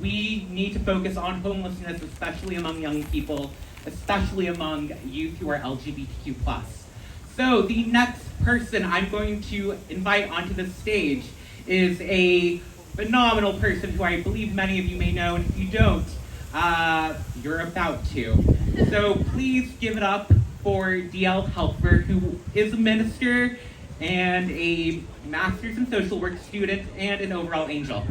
We need to focus on homelessness, especially among young people, especially among youth who are LGBTQ+. So the next person I'm going to invite onto the stage is a phenomenal person who I believe many of you may know, and if you don't, you're about to. So please give it up for DL Helfer, who is a minister and a master's in social work student and an overall angel.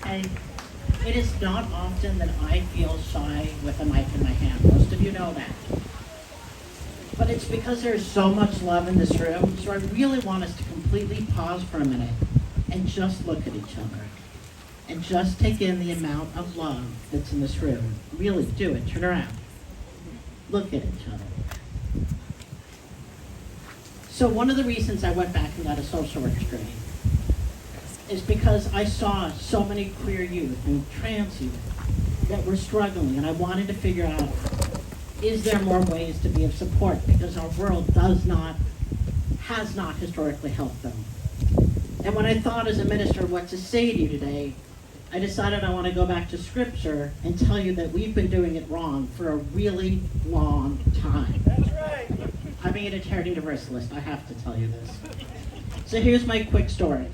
Hey, it is not often that I feel shy with a mic in my hand. Most of you know that. But it's because there's so much love in this room, so I really want us to completely pause for a minute and just look at each other. And just take in the amount of love that's in this room. Really do it. Turn around. Look at each other. So one of the reasons I went back and got a social work degree is because I saw so many queer youth and trans youth that were struggling, and I wanted to figure out, is there more ways to be of support? Because our world has not historically helped them. And when I thought as a minister what to say to you today, I decided I want to go back to scripture and tell you that we've been doing it wrong for a really long time. That's right. I'm a Unitarian Universalist, I have to tell you this. So here's my quick story.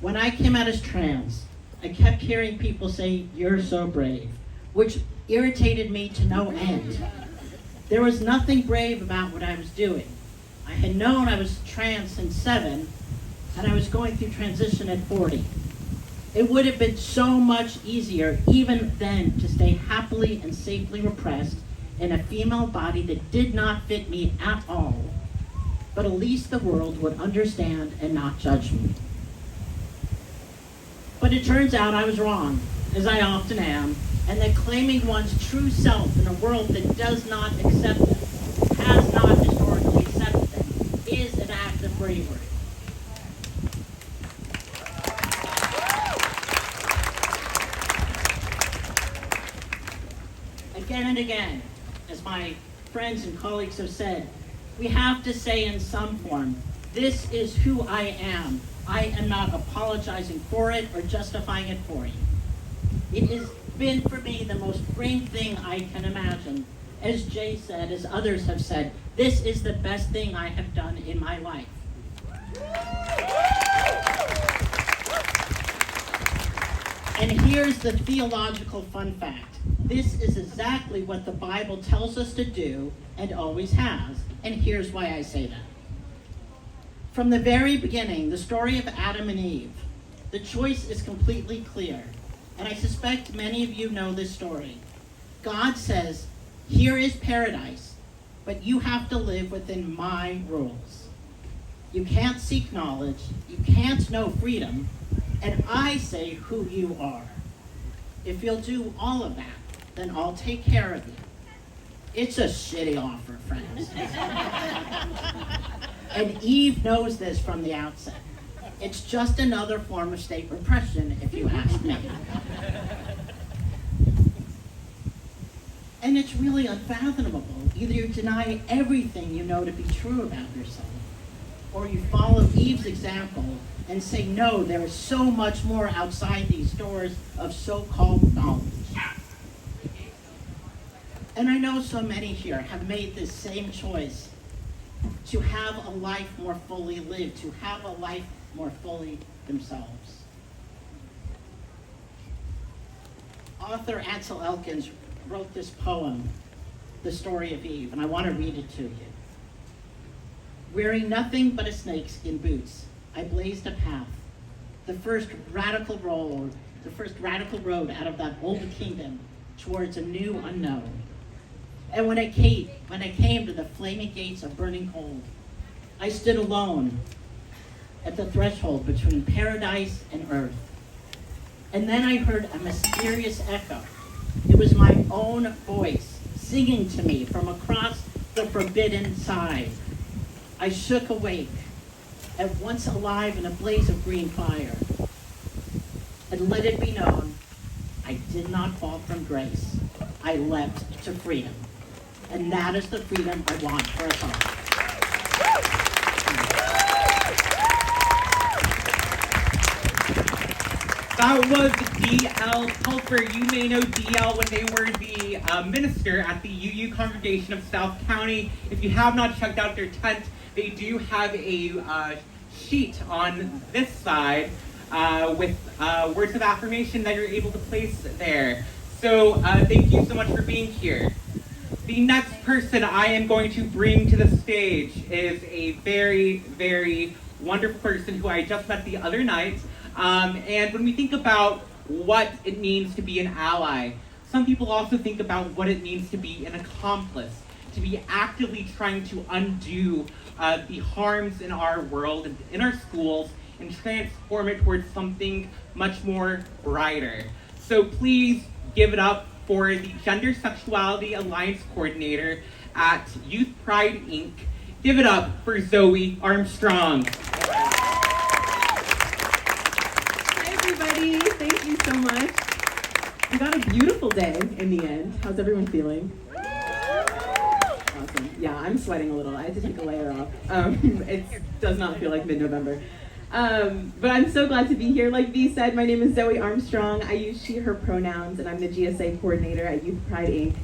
When I came out as trans, I kept hearing people say, "You're so brave," which irritated me to no end. There was nothing brave about what I was doing. I had known I was trans since 7, and I was going through transition at 40. It would have been so much easier even then to stay happily and safely repressed in a female body that did not fit me at all. But at least the world would understand and not judge me. But it turns out I was wrong, as I often am, and that claiming one's true self in a world that does not accept them, has not historically accepted them, is an act of bravery. Again and again, as my friends and colleagues have said, we have to say in some form, This is who I am. I am not apologizing for it or justifying it for you. It has been for me the most freeing thing I can imagine. As Jay said, as others have said, this is the best thing I have done in my life. And here's the theological fun fact. This is exactly what the Bible tells us to do and always has. And here's why I say that. From the very beginning, the story of Adam and Eve, the choice is completely clear. And I suspect many of you know this story. God says, here is paradise, but you have to live within my rules. You can't seek knowledge, you can't know freedom, and I say who you are. If you'll do all of that, then I'll take care of you. It's a shitty offer, friends. And Eve knows this from the outset. It's just another form of state repression, if you ask me. And it's really unfathomable. Either you deny everything you know to be true about yourself, or you follow Eve's example and say, no, there is so much more outside these doors of so-called knowledge. And I know so many here have made this same choice to have a life more fully lived, to have a life more fully themselves. Author Ansel Elkins wrote this poem, The Story of Eve, and I want to read it to you. Wearing nothing but a snakeskin boots, I blazed a path, the first radical road out of that old kingdom towards a new unknown. And when I came to the flaming gates of burning cold, I stood alone at the threshold between paradise and earth. And then I heard a mysterious echo. It was my own voice singing to me from across the forbidden side. I shook awake, at once alive in a blaze of green fire. And let it be known, I did not fall from grace. I leapt to freedom. And that is the freedom I want for us all. That was D.L. Pulper. You may know D.L. when they were the minister at the UU congregation of South County. If you have not checked out their tent, they do have a sheet on this side with words of affirmation that you're able to place there. So thank you so much for being here. The next person I am going to bring to the stage is a very, very wonderful person who I just met the other night. And when we think about what it means to be an ally, some people also think about what it means to be an accomplice, to be actively trying to undo the harms in our world and in our schools and transform it towards something much more brighter. So please give it up for the Gender Sexuality Alliance Coordinator at Youth Pride, Inc. Give it up for Zoe Armstrong. Hi everybody, thank you so much. We got a beautiful day in the end. How's everyone feeling? Awesome. Yeah, I'm sweating a little. I had to take a layer off. It does not feel like mid-November. But I'm so glad to be here. Like V said, my name is Zoe Armstrong. I use she, her pronouns, and I'm the GSA coordinator at Youth Pride, Inc.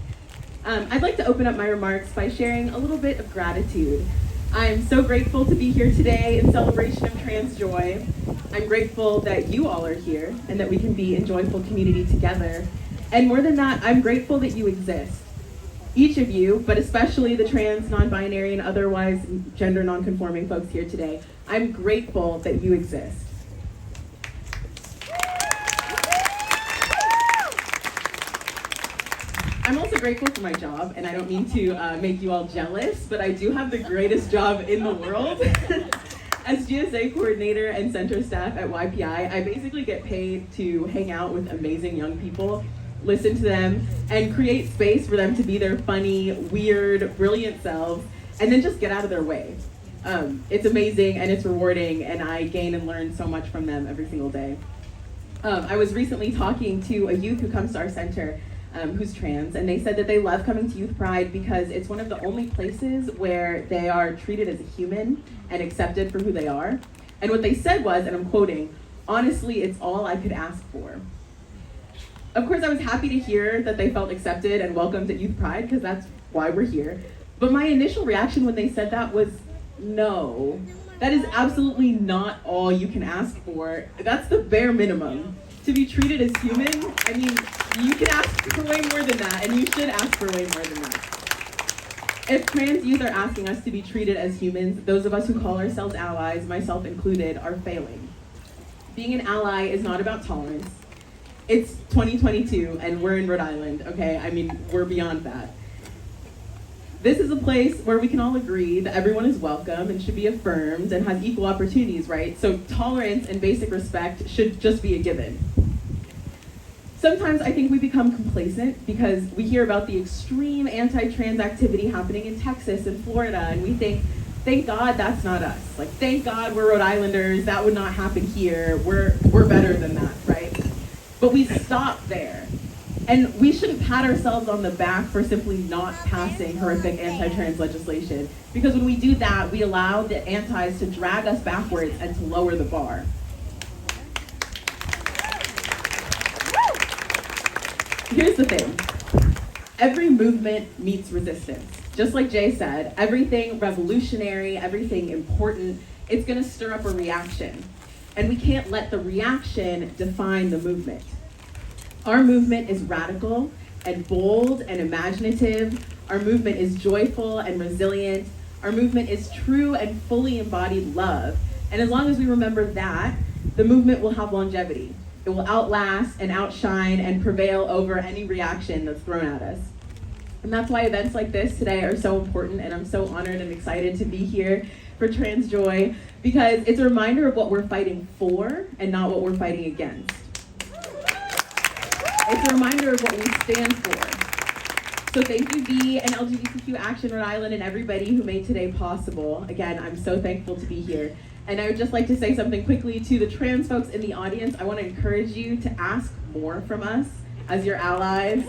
I'd like to open up my remarks by sharing a little bit of gratitude. I'm so grateful to be here today in celebration of Trans Joy. I'm grateful that you all are here and that we can be in joyful community together. And more than that, I'm grateful that you exist. Each of you, but especially the trans, non-binary, and otherwise gender non-conforming folks here today, I'm grateful that you exist. I'm also grateful for my job, and I don't mean to make you all jealous, but I do have the greatest job in the world. As GSA coordinator and center staff at YPI, I basically get paid to hang out with amazing young people, listen to them, and create space for them to be their funny, weird, brilliant selves, and then just get out of their way. It's amazing and it's rewarding, and I gain and learn so much from them every single day. I was recently talking to a youth who comes to our center, who's trans, and they said that they love coming to Youth Pride because it's one of the only places where they are treated as a human and accepted for who they are. And what they said was, and I'm quoting, "Honestly, it's all I could ask for." Of course, I was happy to hear that they felt accepted and welcomed at Youth Pride, because that's why we're here. But my initial reaction when they said that was, no, that is absolutely not all you can ask for. That's the bare minimum. To be treated as human, I mean, you can ask for way more than that, and you should ask for way more than that. If trans youth are asking us to be treated as humans, those of us who call ourselves allies, myself included, are failing. Being an ally is not about tolerance. It's 2022, and we're in Rhode Island, okay? I mean, we're beyond that. This is a place where we can all agree that everyone is welcome and should be affirmed and has equal opportunities, right? So tolerance and basic respect should just be a given. Sometimes I think we become complacent because we hear about the extreme anti-trans activity happening in Texas and Florida, and we think, thank God that's not us. Like, thank God we're Rhode Islanders, that would not happen here. We're better than that, right? But we stop there. And we shouldn't pat ourselves on the back for simply not passing horrific anti-trans legislation, because when we do that, we allow the antis to drag us backwards and to lower the bar. Here's the thing. Every movement meets resistance. Just like Jay said, everything revolutionary, everything important, it's gonna stir up a reaction. And we can't let the reaction define the movement. Our movement is radical and bold and imaginative. Our movement is joyful and resilient. Our movement is true and fully embodied love. And as long as we remember that, the movement will have longevity. It will outlast and outshine and prevail over any reaction that's thrown at us. And that's why events like this today are so important, and I'm so honored and excited to be here for Trans Joy, because it's a reminder of what we're fighting for and not what we're fighting against. It's a reminder of what we stand for. So thank you, V and LGBTQ Action Rhode Island, and everybody who made today possible. Again, I'm so thankful to be here. And I would just like to say something quickly to the trans folks in the audience. I want to encourage you to ask more from us as your allies.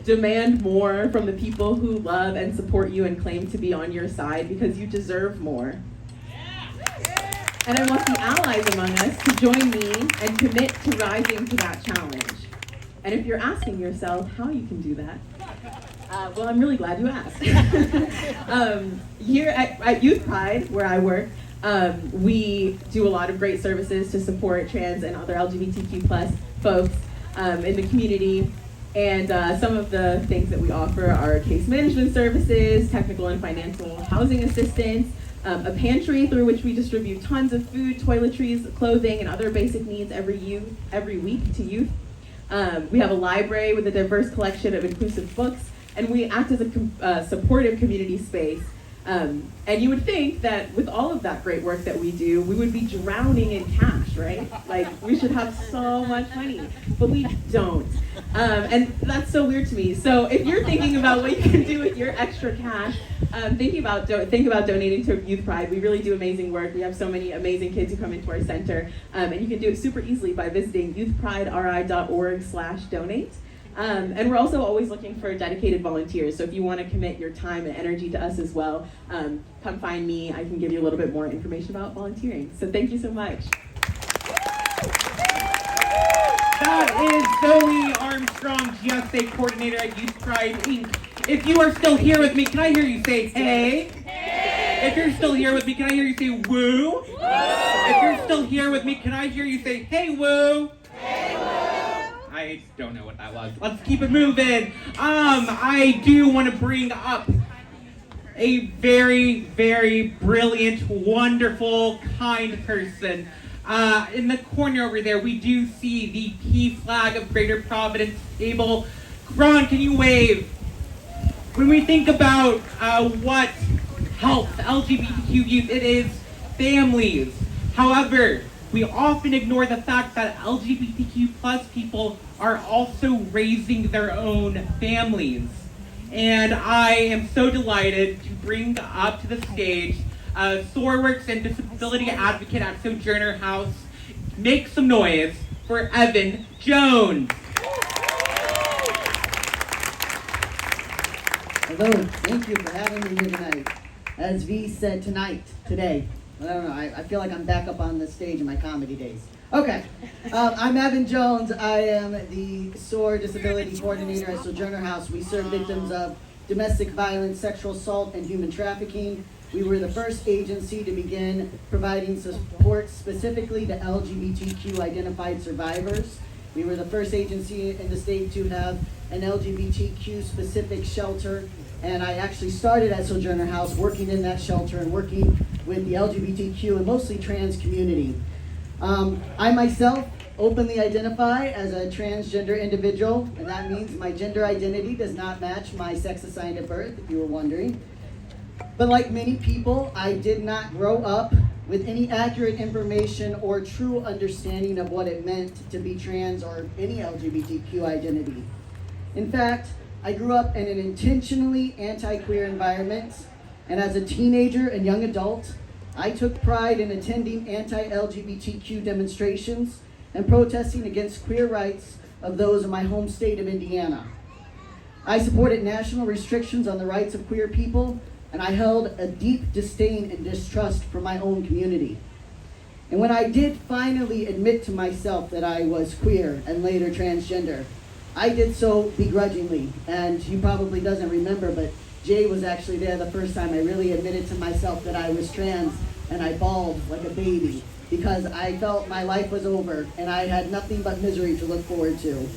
Demand more from the people who love and support you and claim to be on your side, because you deserve more. And I want the allies among us to join me and commit to rising to that challenge. And if you're asking yourself how you can do that, well, I'm really glad you asked. Here at Youth Pride, where I work, we do a lot of great services to support trans and other LGBTQ plus folks in the community. And some of the things that we offer are case management services, technical and financial housing assistance, a pantry through which we distribute tons of food, toiletries, clothing, and other basic needs every week to youth. We have a library with a diverse collection of inclusive books, and we act as a supportive community space. And you would think that with all of that great work that we do, we would be drowning in cash, right? Like, we should have so much money, but we don't. And that's so weird to me. So if you're thinking about what you can do with your extra cash, think about donating to Youth Pride. We really do amazing work. We have so many amazing kids who come into our center, and you can do it super easily by visiting youthprideri.org/donate. And we're also always looking for dedicated volunteers. So if you want to commit your time and energy to us as well, come find me. I can give you a little bit more information about volunteering. So thank you so much. That is Zoe Armstrong, GSA coordinator at Youth Pride Inc. If you are still here with me, can I hear you say hey? Hey! If you're still here with me, can I hear you say woo? Woo! If you're still here with me, can I hear you say hey woo? Hey woo! I don't know what that was. Let's keep it moving. I do want to bring up a very, very brilliant, wonderful, kind person. In the corner over there, we do see the P flag of Greater Providence Stable. Ron, can you wave? When we think about what helps LGBTQ youth, it is families. However, we often ignore the fact that LGBTQ plus people are also raising their own families. And I am so delighted to bring up to the stage SOARworks and disability advocate at Sojourner House. Make some noise for Evan Jones. Hello, thank you for having me here tonight. As V said today. I don't know, I feel like I'm back up on the stage in my comedy days. Okay, I'm Evan Jones. I am the SOAR Disability Coordinator at Sojourner House. We serve victims of domestic violence, sexual assault, and human trafficking. We were the first agency to begin providing support specifically to LGBTQ identified survivors. We were the first agency in the state to have an LGBTQ specific shelter, and I actually started at Sojourner House working in that shelter and working with the LGBTQ and mostly trans community. I myself openly identify as a transgender individual, and that means my gender identity does not match my sex assigned at birth, if you were wondering. But like many people, I did not grow up with any accurate information or true understanding of what it meant to be trans or any LGBTQ identity. In fact, I grew up in an intentionally anti-queer environment, and as a teenager and young adult, I took pride in attending anti-LGBTQ demonstrations and protesting against queer rights of those in my home state of Indiana. I supported national restrictions on the rights of queer people, and I held a deep disdain and distrust for my own community. And when I did finally admit to myself that I was queer and later transgender, I did so begrudgingly. And you probably doesn't remember, but Jay was actually there the first time I really admitted to myself that I was trans, and I bawled like a baby because I felt my life was over and I had nothing but misery to look forward to.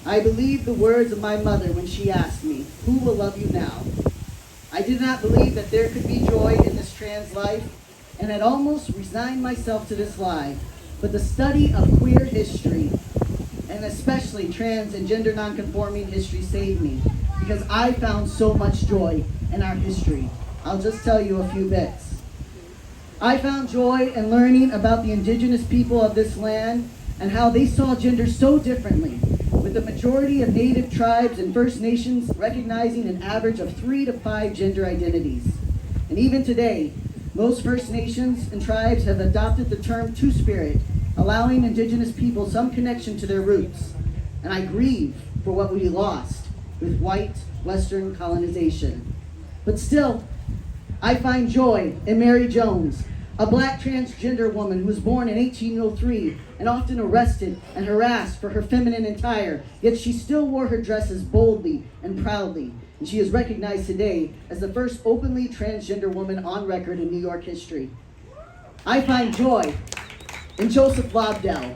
I believed the words of my mother when she asked me, "Who will love you now?" I did not believe that there could be joy in this trans life, and had almost resigned myself to this lie. But the study of queer history, and especially trans and gender nonconforming history, saved me, because I found so much joy in our history. I'll just tell you a few bits. I found joy in learning about the indigenous people of this land and how they saw gender so differently, with the majority of Native tribes and First Nations recognizing an average of 3 to 5 gender identities. And even today, most First Nations and tribes have adopted the term Two-Spirit, allowing indigenous people some connection to their roots. And I grieve for what we lost with white Western colonization. But still, I find joy in Mary Jones, a black transgender woman who was born in 1803 and often arrested and harassed for her feminine attire, yet she still wore her dresses boldly and proudly. And she is recognized today as the first openly transgender woman on record in New York history. I find joy in Joseph Lobdell,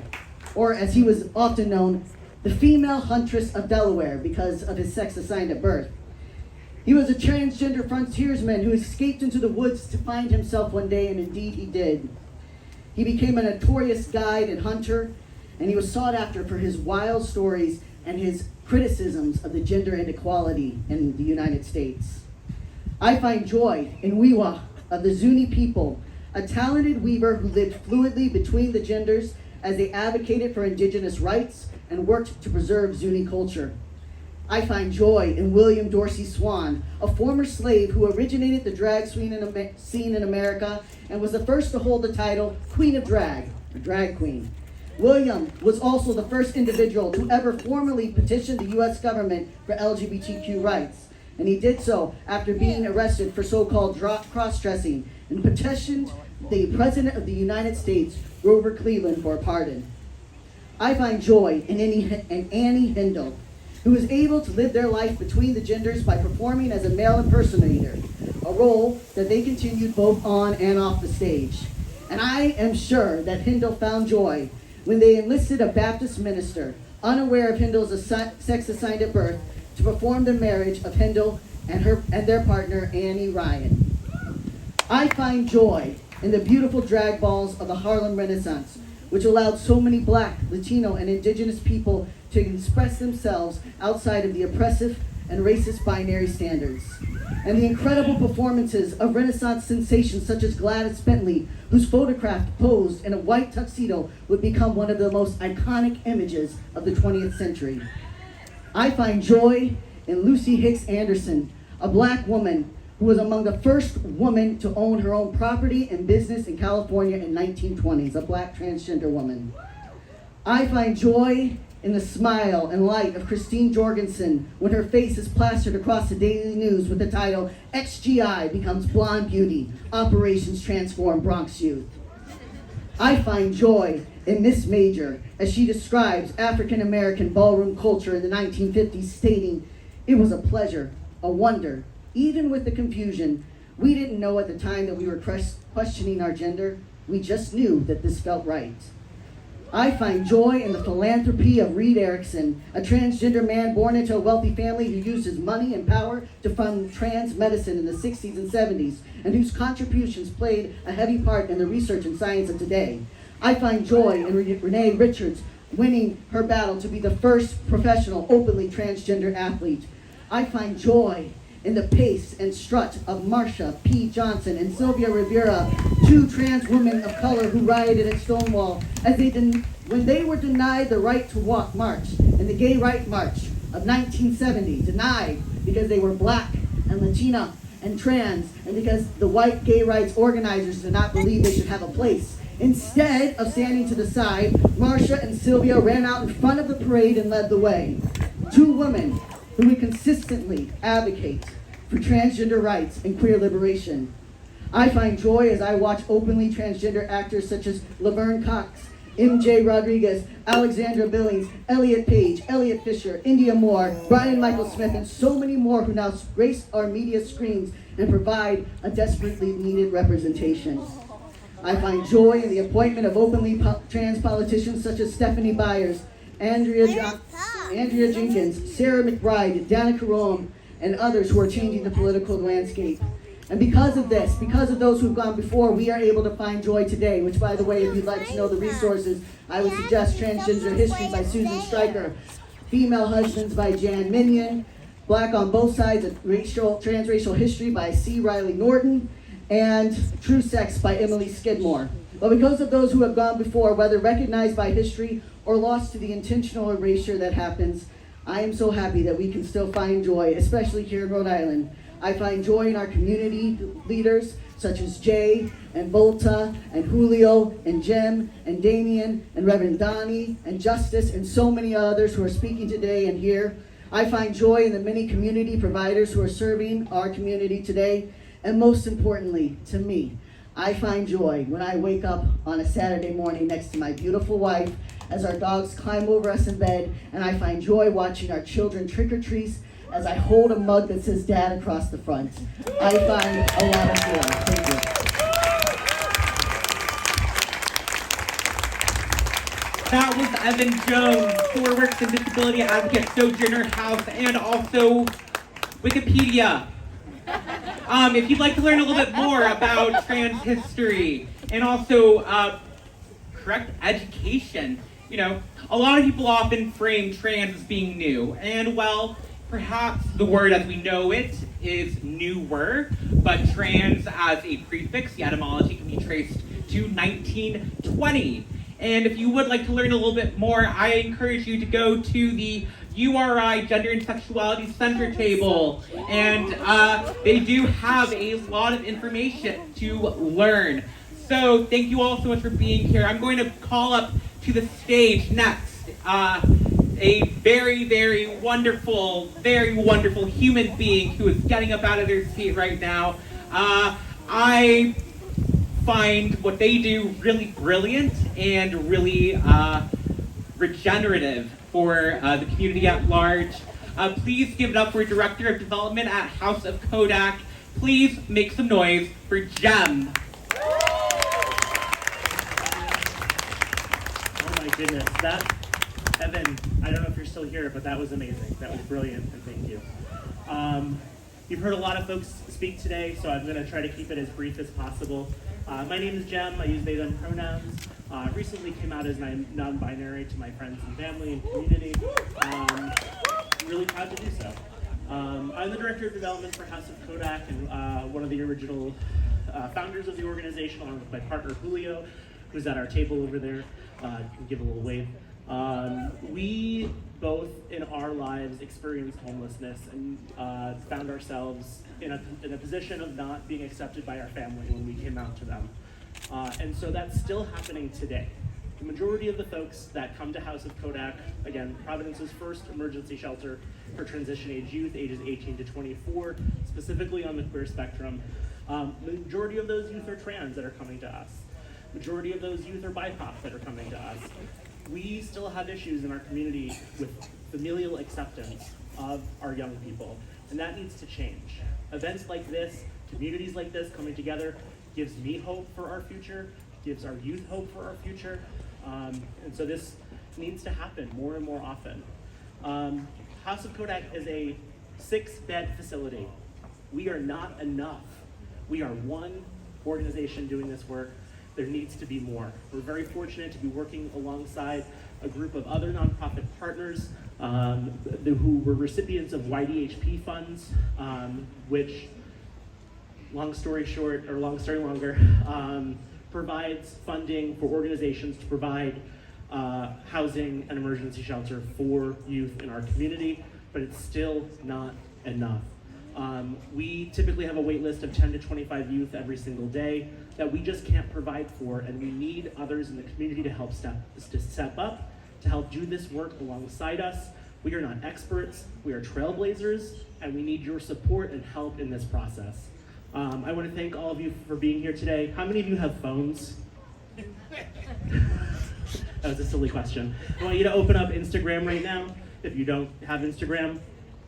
or as he was often known, the female huntress of Delaware because of his sex assigned at birth. He was a transgender frontiersman who escaped into the woods to find himself one day, and indeed he did. He became a notorious guide and hunter, and he was sought after for his wild stories and his criticisms of the gender inequality in the United States. I find joy in Wiwa of the Zuni people, a talented weaver who lived fluidly between the genders as they advocated for indigenous rights and worked to preserve Zuni culture. I find joy in William Dorsey Swan, a former slave who originated the drag scene in America and was the first to hold the title Queen of Drag, or drag queen. William was also the first individual to ever formally petition the U.S. government for LGBTQ rights, and he did so after being arrested for so-called cross-dressing and petitioned the President of the United States, Grover Cleveland, for a pardon. I find joy in Annie Hindle, who was able to live their life between the genders by performing as a male impersonator, a role that they continued both on and off the stage. And I am sure that Hindle found joy when they enlisted a Baptist minister, unaware of Hindle's sex assigned at birth, to perform the marriage of Hindle and their partner, Annie Ryan. I find joy in the beautiful drag balls of the Harlem Renaissance, which allowed so many Black, Latino, and Indigenous people to express themselves outside of the oppressive and racist binary standards. And the incredible performances of Renaissance sensations such as Gladys Bentley, whose photograph posed in a white tuxedo would become one of the most iconic images of the 20th century. I find joy in Lucy Hicks Anderson, a Black woman who was among the first women to own her own property and business in California in 1920s, a Black transgender woman. I find joy in the smile and light of Christine Jorgensen when her face is plastered across the daily news with the title, XGI becomes Blonde Beauty, Operations Transform Bronx Youth. I find joy in Miss Major as she describes African American ballroom culture in the 1950s, stating, "It was a pleasure, a wonder, even with the confusion. We didn't know at the time that we were questioning our gender. We just knew that this felt right." I find joy in the philanthropy of Reed Erickson, a transgender man born into a wealthy family who used his money and power to fund trans medicine in the 60s and 70s, and whose contributions played a heavy part in the research and science of today. I find joy in Renee Richards winning her battle to be the first professional openly transgender athlete. I find joy in the pace and strut of Marsha P. Johnson and Sylvia Rivera, two trans women of color who rioted at Stonewall when they were denied the right to walk march in the Gay Right March of 1970, denied because they were black and Latina and trans, and because the white gay rights organizers did not believe they should have a place. Instead of standing to the side, Marsha and Sylvia ran out in front of the parade and led the way. Two women who would consistently advocate for transgender rights and queer liberation. I find joy as I watch openly transgender actors such as Laverne Cox, MJ Rodriguez, Alexandra Billings, Elliot Page, Elliot Fisher, India Moore, Brian Michael Smith, and so many more who now grace our media screens and provide a desperately needed representation. I find joy in the appointment of openly trans politicians such as Stephanie Byers, Andrea Jenkins, Sarah McBride, Danica Rome, and others who are changing the political landscape. And because of this, because of those who've gone before, we are able to find joy today, which, by the way, if you'd like to know the resources, I would suggest Transgender History by Susan Stryker, Female Husbands by Jan Minion, Black on Both Sides of Transracial History by C. Riley Norton, and True Sex by Emily Skidmore. But because of those who have gone before, whether recognized by history or lost to the intentional erasure that happens, I am so happy that we can still find joy, especially here in Rhode Island. I find joy in our community leaders, such as Jay and Volta and Julio and Jim and Damien and Reverend Donnie and Justice and so many others who are speaking today and here. I find joy in the many community providers who are serving our community today. And most importantly, to me, I find joy when I wake up on a Saturday morning next to my beautiful wife as our dogs climb over us in bed, and I find joy watching our children trick or treat as I hold a mug that says Dad across the front. I find a lot of joy. Thank you. That was Evan Jones, who works in Disability Advocate, Sojourner House, and also Wikipedia. If you'd like to learn a little bit more about trans history and also correct education, you know, a lot of people often frame trans as being new, and well, perhaps the word as we know it is newer, but trans as a prefix, the etymology can be traced to 1920. And if you would like to learn a little bit more, I encourage you to go to the URI Gender and Sexuality Center table, and they do have a lot of information to learn. So thank you all so much for being here. I'm going to call up to the stage next a very, very wonderful human being who is getting up out of their seat right now. I find what they do really brilliant and really regenerative for the community at large. Please give it up for Director of Development at House of Kodak. Please make some noise for Jem. Oh my goodness, that, Evan, I don't know if you're still here, but that was amazing. That was brilliant, and thank you. You've heard a lot of folks speak today, so I'm gonna try to keep it as brief as possible. My name is Jem, I use they, them pronouns. Recently came out as non-binary to my friends and family and community. Really proud to do so. I'm the Director of Development for House of Kodak and one of the original founders of the organization, along with my partner Julio, who's at our table over there. You can give a little wave. We both in our lives experienced homelessness and found ourselves in a position of not being accepted by our family when we came out to them. And so that's still happening today. The majority of the folks that come to House of Kodak, again, Providence's first emergency shelter for transition age youth, ages 18 to 24, specifically on the queer spectrum. The majority of those youth are trans that are coming to us. Majority of those youth are BIPOC that are coming to us. We still have issues in our community with familial acceptance of our young people, and that needs to change. Events like this, communities like this coming together gives me hope for our future, gives our youth hope for our future, and so this needs to happen more and more often. House of Kodak is a 6-bed facility. We are not enough. We are one organization doing this work. There needs to be more. We're very fortunate to be working alongside a group of other nonprofit partners who were recipients of YDHP funds, which, long story short, or long story longer, provides funding for organizations to provide housing and emergency shelter for youth in our community, but it's still not enough. We typically have a wait list of 10 to 25 youth every single day that we just can't provide for, and we need others in the community to help step up, to help do this work alongside us. We are not experts, we are trailblazers, and we need your support and help in this process. I want to thank all of you for being here today. How many of you have phones? That was a silly question. I want you to open up Instagram right now. If you don't have Instagram,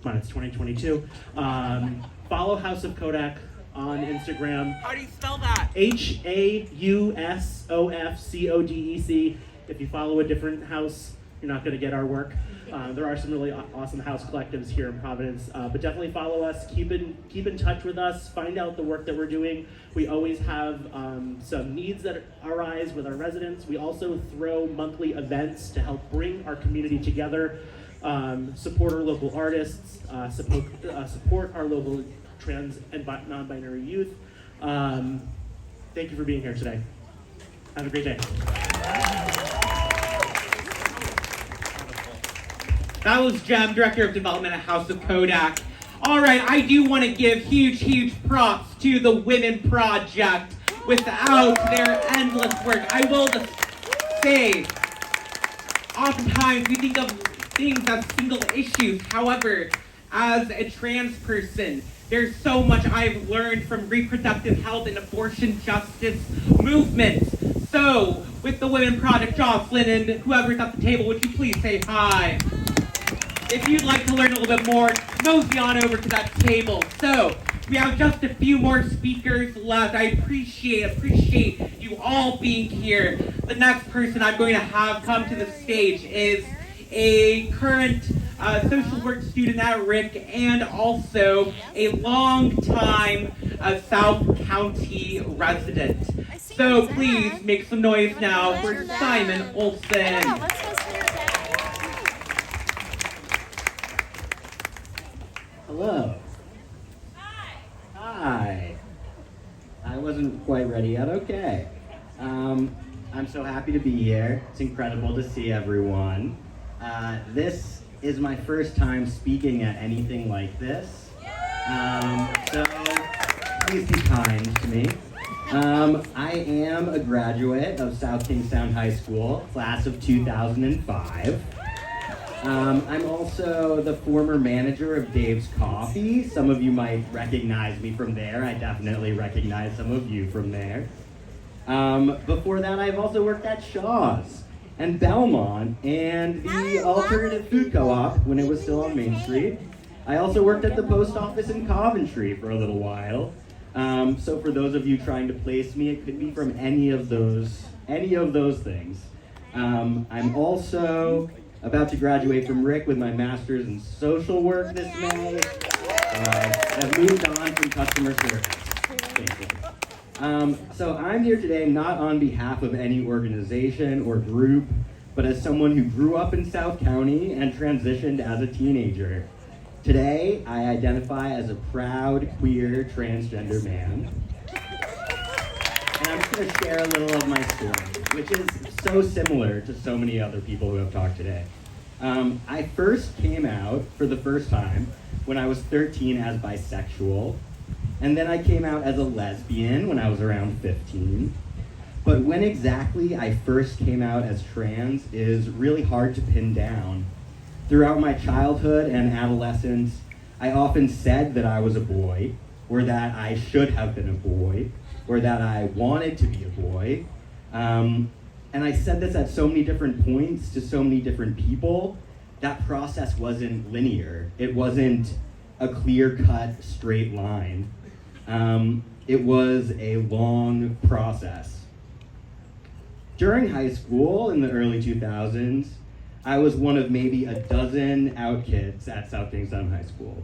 come on, it's 2022. Follow House of Kodak on Instagram. How do you spell that? HAUSOFCODEC. If you follow a different house, you're not going to get our work. There are some really awesome house collectives here in Providence, but definitely follow us. Keep in touch with us. Find out the work that we're doing. We always have some needs that arise with our residents. We also throw monthly events to help bring our community together, support our local artists, support our local trans and non-binary youth. Thank you for being here today. Have a great day. That was Jem, Director of Development at House of Kodak. All right, I do want to give huge props to the Women Project. Without their endless work, I will just say, oftentimes we think of things as single issues. However, as a trans person, there's so much I've learned from reproductive health and abortion justice movements. So, with the Women Project, Jocelyn and whoever's at the table, would you please say hi? If you'd like to learn a little bit more, mosey on over to that table. So, we have just a few more speakers left. I appreciate you all being here. The next person I'm going to have come to the stage is a current social work student at Rick and also a long-time South County resident. So please make some noise now for Simon Olson. Hello. Hi. I wasn't quite ready yet. Okay. I'm so happy to be here. It's incredible to see everyone. This is my first time speaking at anything like this. So please be kind to me. I am a graduate of South Kingstown High School, class of 2005. I'm also the former manager of Dave's Coffee. Some of you might recognize me from there. I definitely recognize some of you from there. Before that, I've also worked at Shaw's and Belmont and the Alternative Food Co-op when it was still on Main Street. I also worked at the post office in Coventry for a little while. So for those of you trying to place me, it could be from any of those things. I'm also about to graduate from Rick with my master's in social work this May. I've moved on from customer service. So I'm here today not on behalf of any organization or group, but as someone who grew up in South County and transitioned as a teenager. Today, I identify as a proud, queer, transgender man. And I'm just going to share a little of my story, which is so similar to so many other people who have talked today. I first came out for the first time when I was 13 as bisexual, and then I came out as a lesbian when I was around 15. But when exactly I first came out as trans is really hard to pin down. Throughout my childhood and adolescence, I often said that I was a boy, or that I should have been a boy, or that I wanted to be a boy. And I said this at so many different points to so many different people. That process wasn't linear. It wasn't a clear-cut, straight line. It was a long process. During high school in the early 2000s, I was one of maybe a dozen out kids at South Kingstown High School.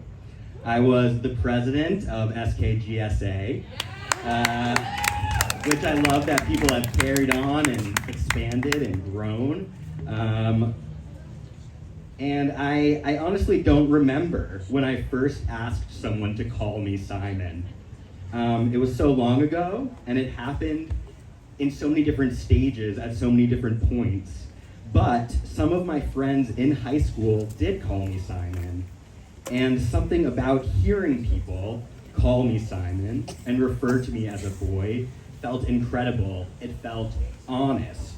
I was the president of SKGSA, which I love that people have carried on and expanded and grown. And I honestly don't remember when I first asked someone to call me Simon. It was so long ago, and it happened in so many different stages at so many different points. But some of my friends in high school did call me Simon. And something about hearing people call me Simon and refer to me as a boy felt incredible. It felt honest.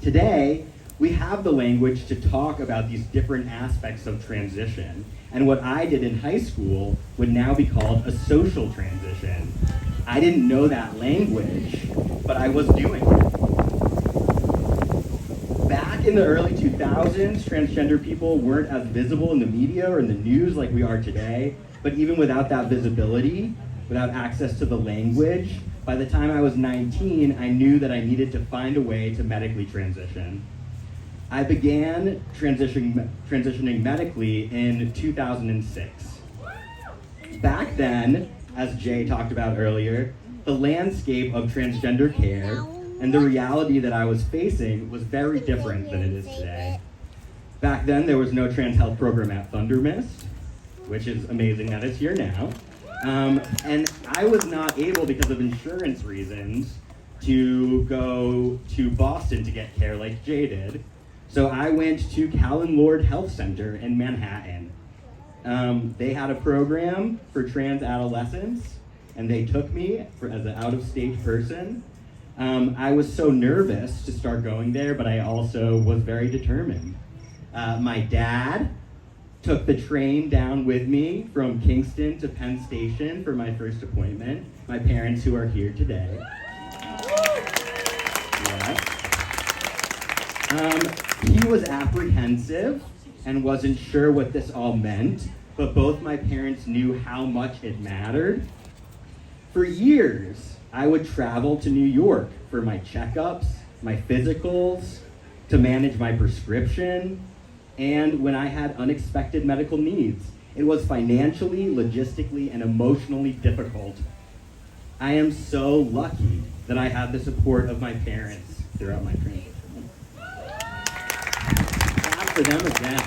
Today, we have the language to talk about these different aspects of transition. And what I did in high school would now be called a social transition. I didn't know that language, but I was doing it. Back in the early 2000s, transgender people weren't as visible in the media or in the news like we are today. But even without that visibility, without access to the language, by the time I was 19, I knew that I needed to find a way to medically transition. I began transitioning medically in 2006. Back then, as Jay talked about earlier, the landscape of transgender care and the reality that I was facing was very different than it is today. Back then, there was no trans health program at Thundermist, which is amazing that it's here now. And I was not able, because of insurance reasons, to go to Boston to get care like Jay did. So I went to Rhode Health Center in Manhattan. They had a program for trans adolescents, and they took me as an out-of-state person. I was so nervous to start going there, but I also was very determined. My dad took the train down with me from Kingston to Penn Station for my first appointment. My parents, who are here today. Yeah. He was apprehensive and wasn't sure what this all meant, but both my parents knew how much it mattered. For years, I would travel to New York for my checkups, my physicals, to manage my prescription, and when I had unexpected medical needs. It was financially, logistically, and emotionally difficult. I am so lucky that I had the support of my parents throughout my transition. For them again.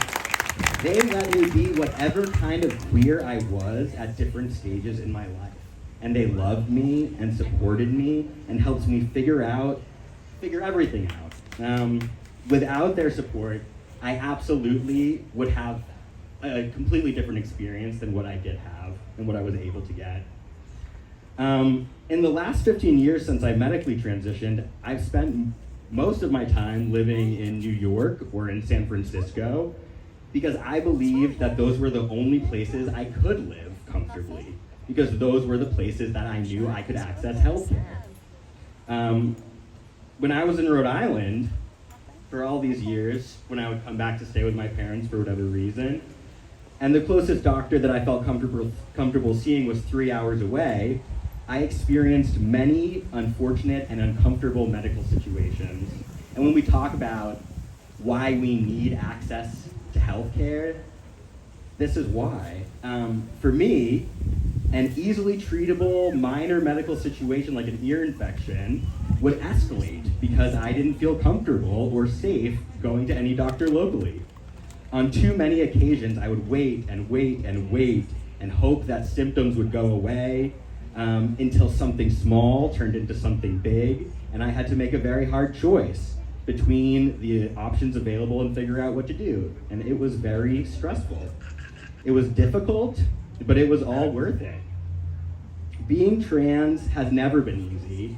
They let me be whatever kind of queer I was at different stages in my life. And they loved me and supported me and helped me figure everything out. Without their support, I absolutely would have a completely different experience than what I did have and what I was able to get. In the last 15 years since I medically transitioned, I've spent most of my time living in New York or in San Francisco because I believed that those were the only places I could live comfortably, because those were the places that I knew I could access healthcare. When I was in Rhode Island, for all these years, when I would come back to stay with my parents for whatever reason, and the closest doctor that I felt comfortable seeing was 3 hours away, I experienced many unfortunate and uncomfortable medical situations. And when we talk about why we need access to healthcare, this is why. For me, an easily treatable minor medical situation like an ear infection would escalate because I didn't feel comfortable or safe going to any doctor locally. On too many occasions, I would wait and wait and wait and hope that symptoms would go away, until something small turned into something big, and I had to make a very hard choice between the options available and figure out what to do. And it was very stressful. It was difficult, but it was all worth it. Being trans has never been easy,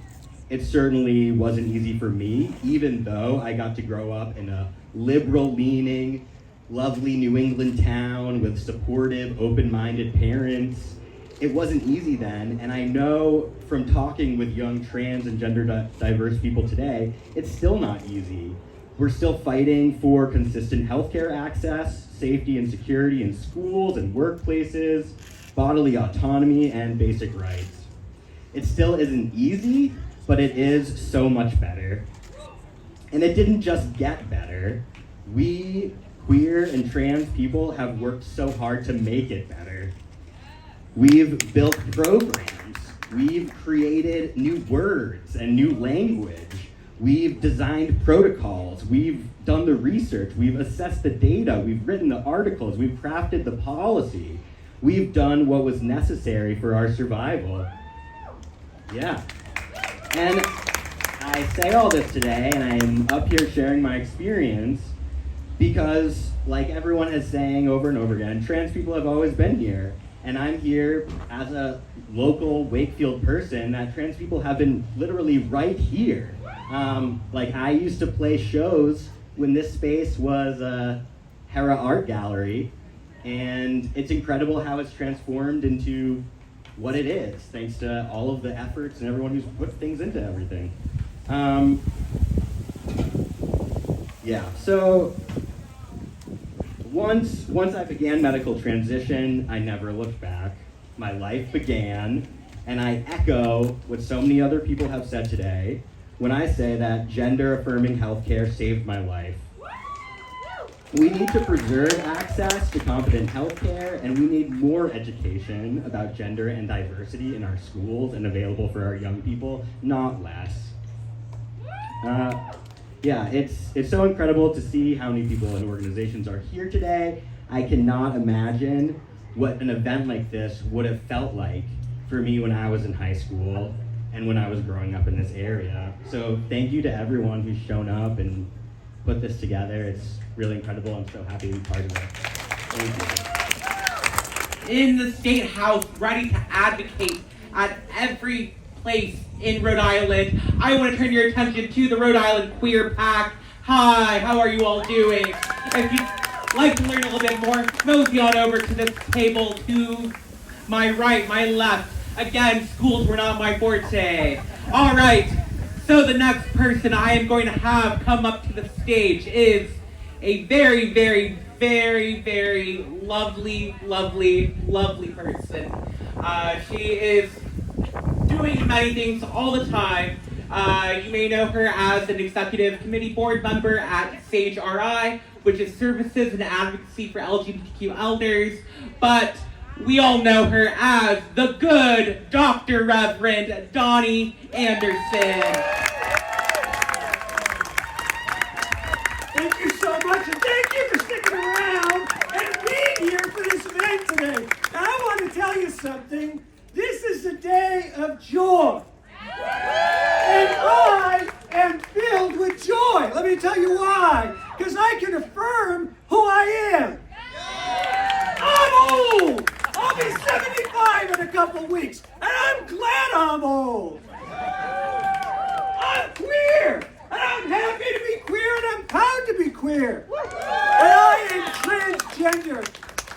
it certainly wasn't easy for me, even though I got to grow up in a liberal-leaning, lovely New England town with supportive, open-minded parents. It wasn't easy then, and I know from talking with young trans and gender diverse people today, it's still not easy. We're still fighting for consistent healthcare access, safety and security in schools and workplaces, bodily autonomy, and basic rights. It still isn't easy, but it is so much better. And it didn't just get better. We, queer and trans people, have worked so hard to make it better. We've built programs. We've created new words and new language. We've designed protocols. We've done the research. We've assessed the data. We've written the articles. We've crafted the policy. We've done what was necessary for our survival. Yeah. And I say all this today, and I'm up here sharing my experience because, like everyone is saying over and over again, trans people have always been here. And I'm here as a local Wakefield person that trans people have been literally right here. Like I used to play shows when this space was a Hera Art Gallery, and it's incredible how it's transformed into what it is, thanks to all of the efforts and everyone who's put things into everything. Yeah, so once I began medical transition, I never looked back. My life began, and I echo what so many other people have said today when I say that gender-affirming healthcare saved my life. We need to preserve access to competent healthcare, and we need more education about gender and diversity in our schools and available for our young people, not less. Yeah, it's so incredible to see how many people and organizations are here today. I cannot imagine what an event like this would have felt like for me when I was in high school and when I was growing up in this area. So thank you to everyone who's shown up and put this together. It's really incredible. I'm so happy to be part of it. Thank you. In the State House, ready to advocate at every place in Rhode Island, I want to turn your attention to the Rhode Island Queer Pack. Hi, how are you all doing? If you'd like to learn a little bit more, mosey on over to this table to my right, my left. Again, schools were not my forte. All right, so the next person I am going to have come up to the stage is a very, very, very, very lovely, lovely, lovely person. She is doing many things all the time. You may know her as an executive committee board member at SAGE RI, which is Services and Advocacy for LGBTQ Elders, but we all know her as the good Dr. Reverend Donnie Anderson. Thank you so much, and thank you for sticking around and being here for this event today. Now, I want to tell you something. This is a day of joy. And I am filled with joy. Let me tell you why. Because I can affirm who I am. I'm old. I'll be 75 in a couple weeks. And I'm glad I'm old. I'm queer. And I'm happy to be queer. And I'm proud to be queer. And I am transgender.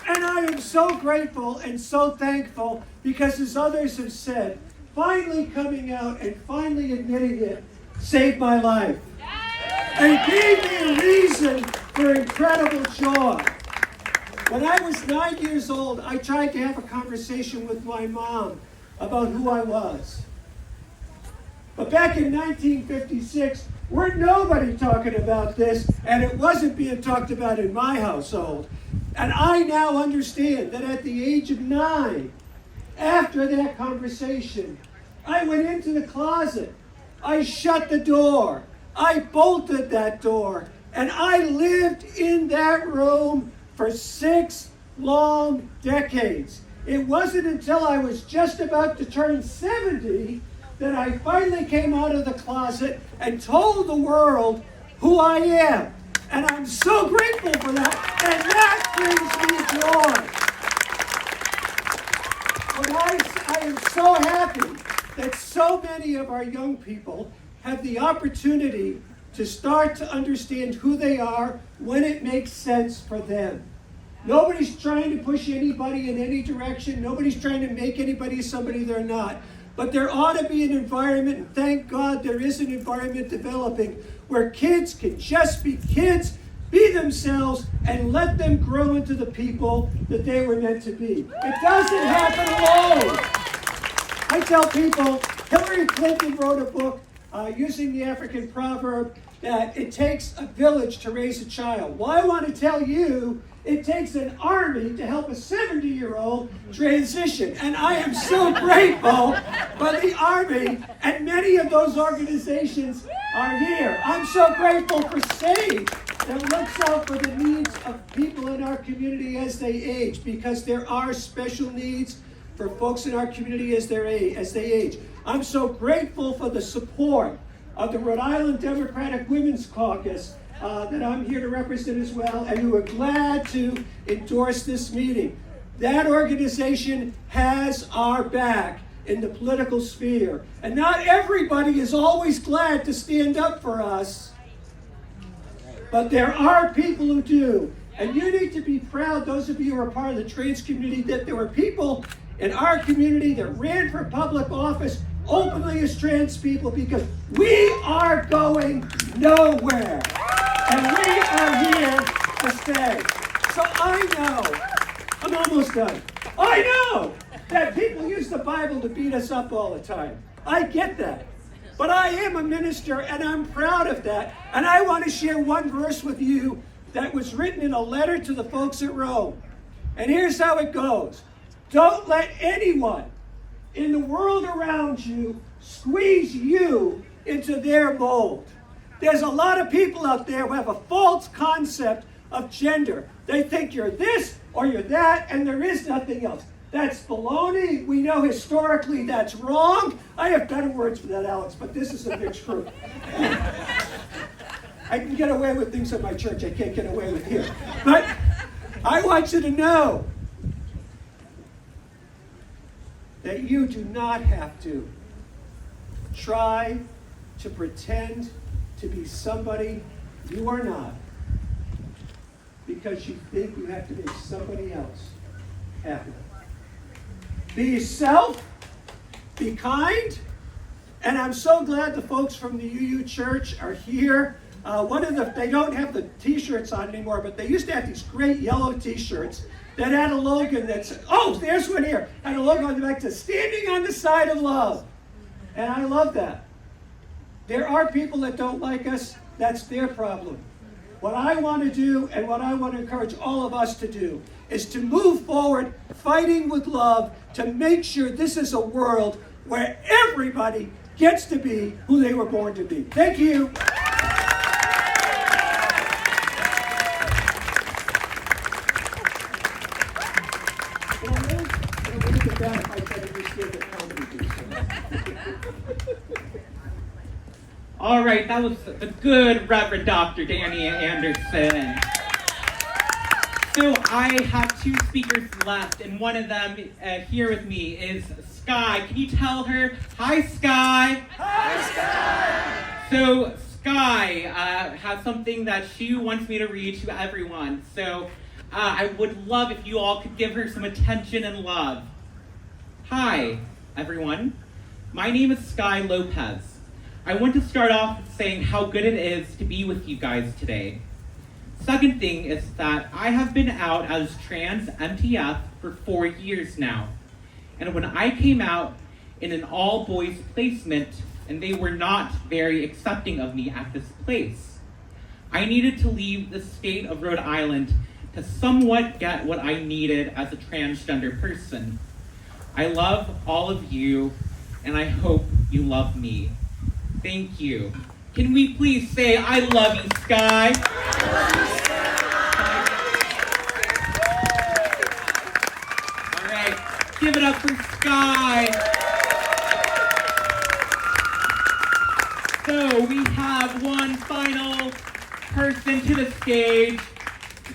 And I am so grateful and so thankful because, as others have said, finally coming out and finally admitting it saved my life. And it gave me a reason for incredible joy. When I was 9 years old, I tried to have a conversation with my mom about who I was. But back in 1956, weren't nobody talking about this, and it wasn't being talked about in my household. And I now understand that at the age of 9, after that conversation, I went into the closet, I shut the door, I bolted that door, and I lived in that room for 6 long decades. It wasn't until I was just about to turn 70 that I finally came out of the closet and told the world who I am. And I'm so grateful for that, and that brings me joy. But I am so happy that so many of our young people have the opportunity to start to understand who they are when it makes sense for them. Nobody's trying to push anybody in any direction. Nobody's trying to make anybody somebody they're not. But there ought to be an environment, and thank God there is an environment developing, where kids can just be kids, be themselves, and let them grow into the people that they were meant to be. It doesn't happen alone. I tell people, Hillary Clinton wrote a book using the African proverb that it takes a village to raise a child. Well, I want to tell you, it takes an army to help a 70-year-old transition. And I am so grateful for the Army, and many of those organizations are here. I'm so grateful for SAVE that looks out for the needs of people in our community as they age, because there are special needs for folks in our community as they age. I'm so grateful for the support of the Rhode Island Democratic Women's Caucus that I'm here to represent as well, and who are glad to endorse this meeting. That organization has our back in the political sphere, and not everybody is always glad to stand up for us, but there are people who do. And you need to be proud, those of you who are part of the trans community, that there were people in our community that ran for public office openly as trans people, because we are going nowhere. And we are here to stay. So I know, I'm almost done. I know that people use the Bible to beat us up all the time. I get that. But I am a minister, and I'm proud of that. And I want to share one verse with you that was written in a letter to the folks at Rome. And here's how it goes. Don't let anyone in the world around you squeeze you into their mold. There's a lot of people out there who have a false concept of gender. They think you're this or you're that, and there is nothing else. That's baloney. We know historically that's wrong. I have better words for that, Alex, but this is a mixed group. I can get away with things at my church I can't get away with here. But I want you to know that you do not have to try to pretend to be somebody you are not, because you think you have to make somebody else happy. Be yourself, be kind, and I'm so glad the folks from the UU Church are here. They don't have the t-shirts on anymore, but they used to have these great yellow t-shirts that had a slogan that said, oh, there's one here, had a logo on the back that said, standing on the side of love. And I love that. There are people that don't like us. That's their problem. What I want to do, and what I want to encourage all of us to do, is to move forward, fighting with love, to make sure this is a world where everybody gets to be who they were born to be. Thank you. All right, that was the good Reverend Dr. Danny Anderson. So I have two speakers left, and one of them here with me is Sky. Can you tell her, hi Sky? Hi Sky! So Sky has something that she wants me to read to everyone. So I would love if you all could give her some attention and love. Hi, everyone. My name is Sky Lopez. I want to start off saying how good it is to be with you guys today. Second thing is that I have been out as trans MTF for 4 years now. And when I came out in an all-boys placement, and they were not very accepting of me at this place, I needed to leave the state of Rhode Island to somewhat get what I needed as a transgender person. I love all of you, and I hope you love me. Thank you. Can we please say, I love you, Sky? I love you, Sky. All right, give it up for Sky. So we have one final person to the stage.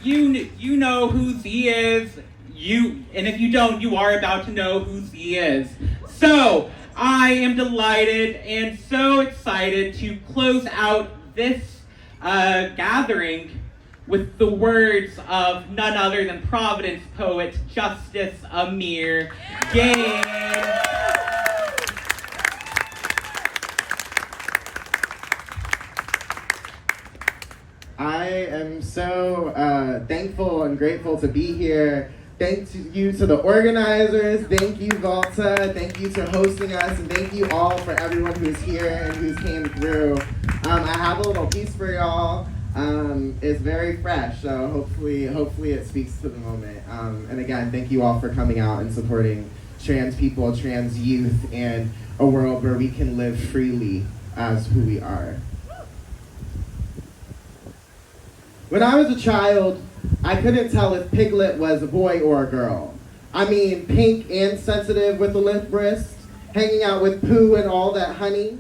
You know who he is. And if you don't, you are about to know who he is. So, I am delighted and so excited to close out this gathering with the words of none other than Providence poet Justice Amir Gaines. I am so thankful and grateful to be here. Thank you to the organizers, thank you Volta, thank you to hosting us, and thank you all for everyone who's here and who's came through. I have a little piece for y'all. It's very fresh, so hopefully it speaks to the moment. And again, thank you all for coming out and supporting trans people, trans youth, and a world where we can live freely as who we are. When I was a child, I couldn't tell if Piglet was a boy or a girl. I mean, pink and sensitive with the limp wrist, hanging out with poo and all that honey.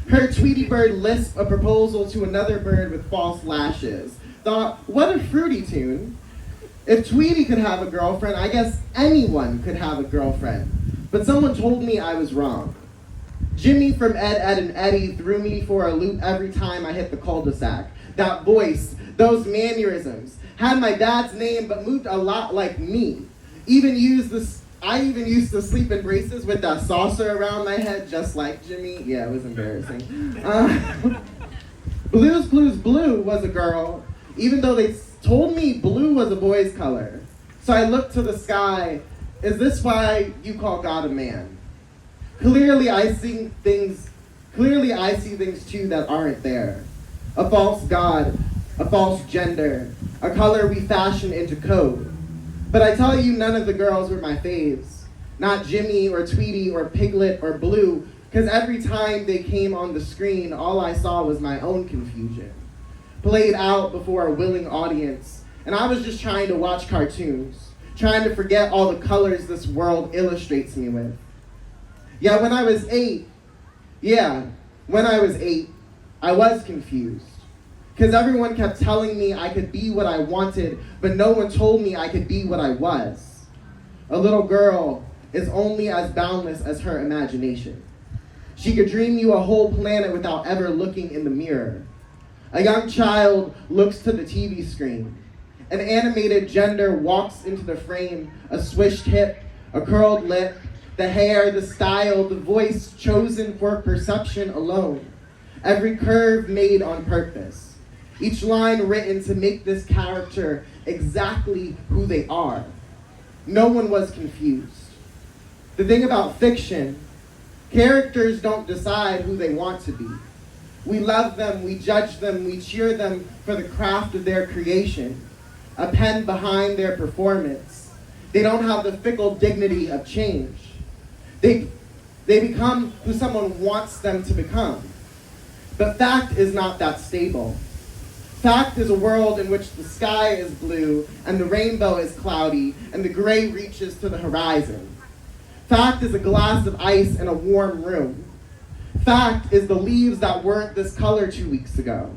Heard Tweety Bird lisp a proposal to another bird with false lashes. Thought, what a fruity tune. If Tweety could have a girlfriend, I guess anyone could have a girlfriend. But someone told me I was wrong. Jimmy from Ed, Edd and Eddy threw me for a loop every time I hit the cul-de-sac. That voice, those mannerisms, had my dad's name but moved a lot like me. I even used to sleep in braces with that saucer around my head just like Jimmy. Yeah, it was embarrassing. Blue's Clues Blue was a girl, even though they told me blue was a boy's color. So I looked to the sky. Is this why you call God a man? Clearly I see things too that aren't there. A false God, a false gender, a color we fashion into code. But I tell you, none of the girls were my faves. Not Jimmy or Tweety or Piglet or Blue, because every time they came on the screen, all I saw was my own confusion. Played out before a willing audience, and I was just trying to watch cartoons, trying to forget all the colors this world illustrates me with. Yet when I was 8, I was confused. Because everyone kept telling me I could be what I wanted, but no one told me I could be what I was. A little girl is only as boundless as her imagination. She could dream you a whole planet without ever looking in the mirror. A young child looks to the TV screen. An animated gender walks into the frame, a swished hip, a curled lip, the hair, the style, the voice chosen for perception alone. Every curve made on purpose. Each line written to make this character exactly who they are. No one was confused. The thing about fiction, characters don't decide who they want to be. We love them, we judge them, we cheer them for the craft of their creation, a pen behind their performance. They don't have the fickle dignity of change. They become who someone wants them to become. But fact is not that stable. Fact is a world in which the sky is blue and the rainbow is cloudy and the gray reaches to the horizon. Fact is a glass of ice in a warm room. Fact is the leaves that weren't this color 2 weeks ago.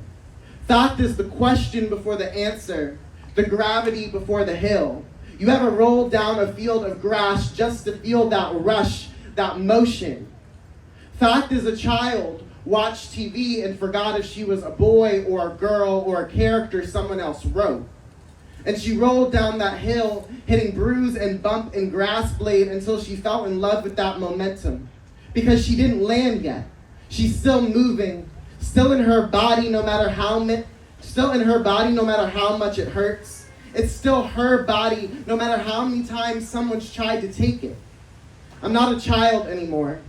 Fact is the question before the answer, the gravity before the hill. You ever rolled down a field of grass just to feel that rush, that motion? Fact is a child watched TV and forgot if she was a boy or a girl or a character someone else wrote. And she rolled down that hill, hitting bruise and bump and grass blade until she fell in love with that momentum. Because she didn't land yet. She's still moving, still in her body no matter how much it hurts. It's still her body no matter how many times someone's tried to take it. I'm not a child anymore.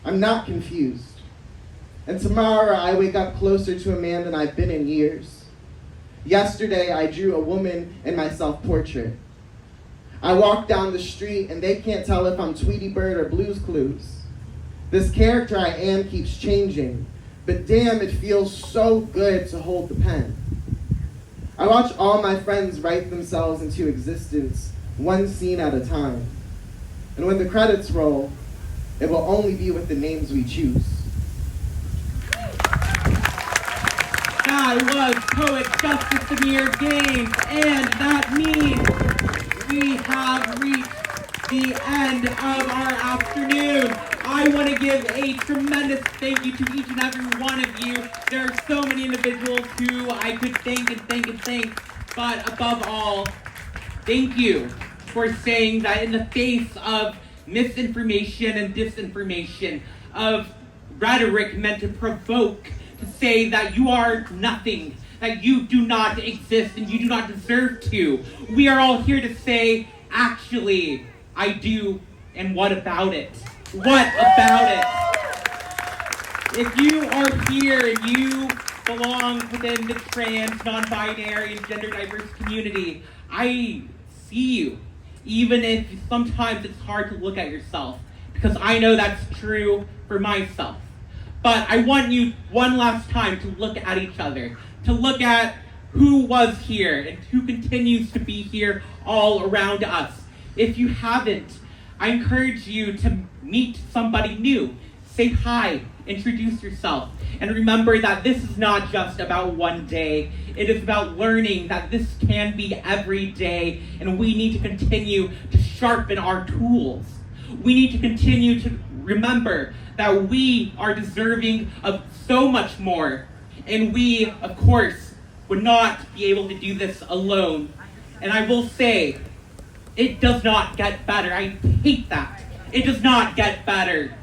I'm not confused. And tomorrow I wake up closer to a man than I've been in years. Yesterday I drew a woman in my self-portrait. I walk down the street and they can't tell if I'm Tweety Bird or Blue's Clues. This character I am keeps changing, but damn, it feels so good to hold the pen. I watch all my friends write themselves into existence, one scene at a time. And when the credits roll, it will only be with the names we choose. That was poet Justice Amir Gaines, and that means we have reached the end of our afternoon. I want to give a tremendous thank you to each and every one of you. There are so many individuals who I could thank and thank and thank, but above all, thank you for saying that in the face of misinformation and disinformation, of rhetoric meant to provoke, to say that you are nothing, that you do not exist and you do not deserve to. We are all here to say, actually, I do, and what about it? What about it? If you are here and you belong within the trans, non-binary, and gender diverse community, I see you. Even if sometimes it's hard to look at yourself, because I know that's true for myself. But I want you one last time to look at each other, to look at who was here and who continues to be here all around us. If you haven't, I encourage you to meet somebody new. Say hi, introduce yourself, and remember that this is not just about one day. It is about learning that this can be every day, and we need to continue to sharpen our tools. We need to continue to remember that we are deserving of so much more, and we, of course, would not be able to do this alone. And I will say, it does not get better. I hate that. It does not get better.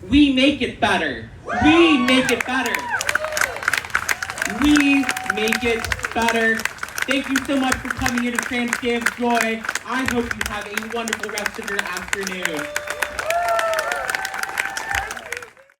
We make it better. We make it better. We make it better. Thank you so much for coming here to Trans Day of Joy. I hope you have a wonderful rest of your afternoon.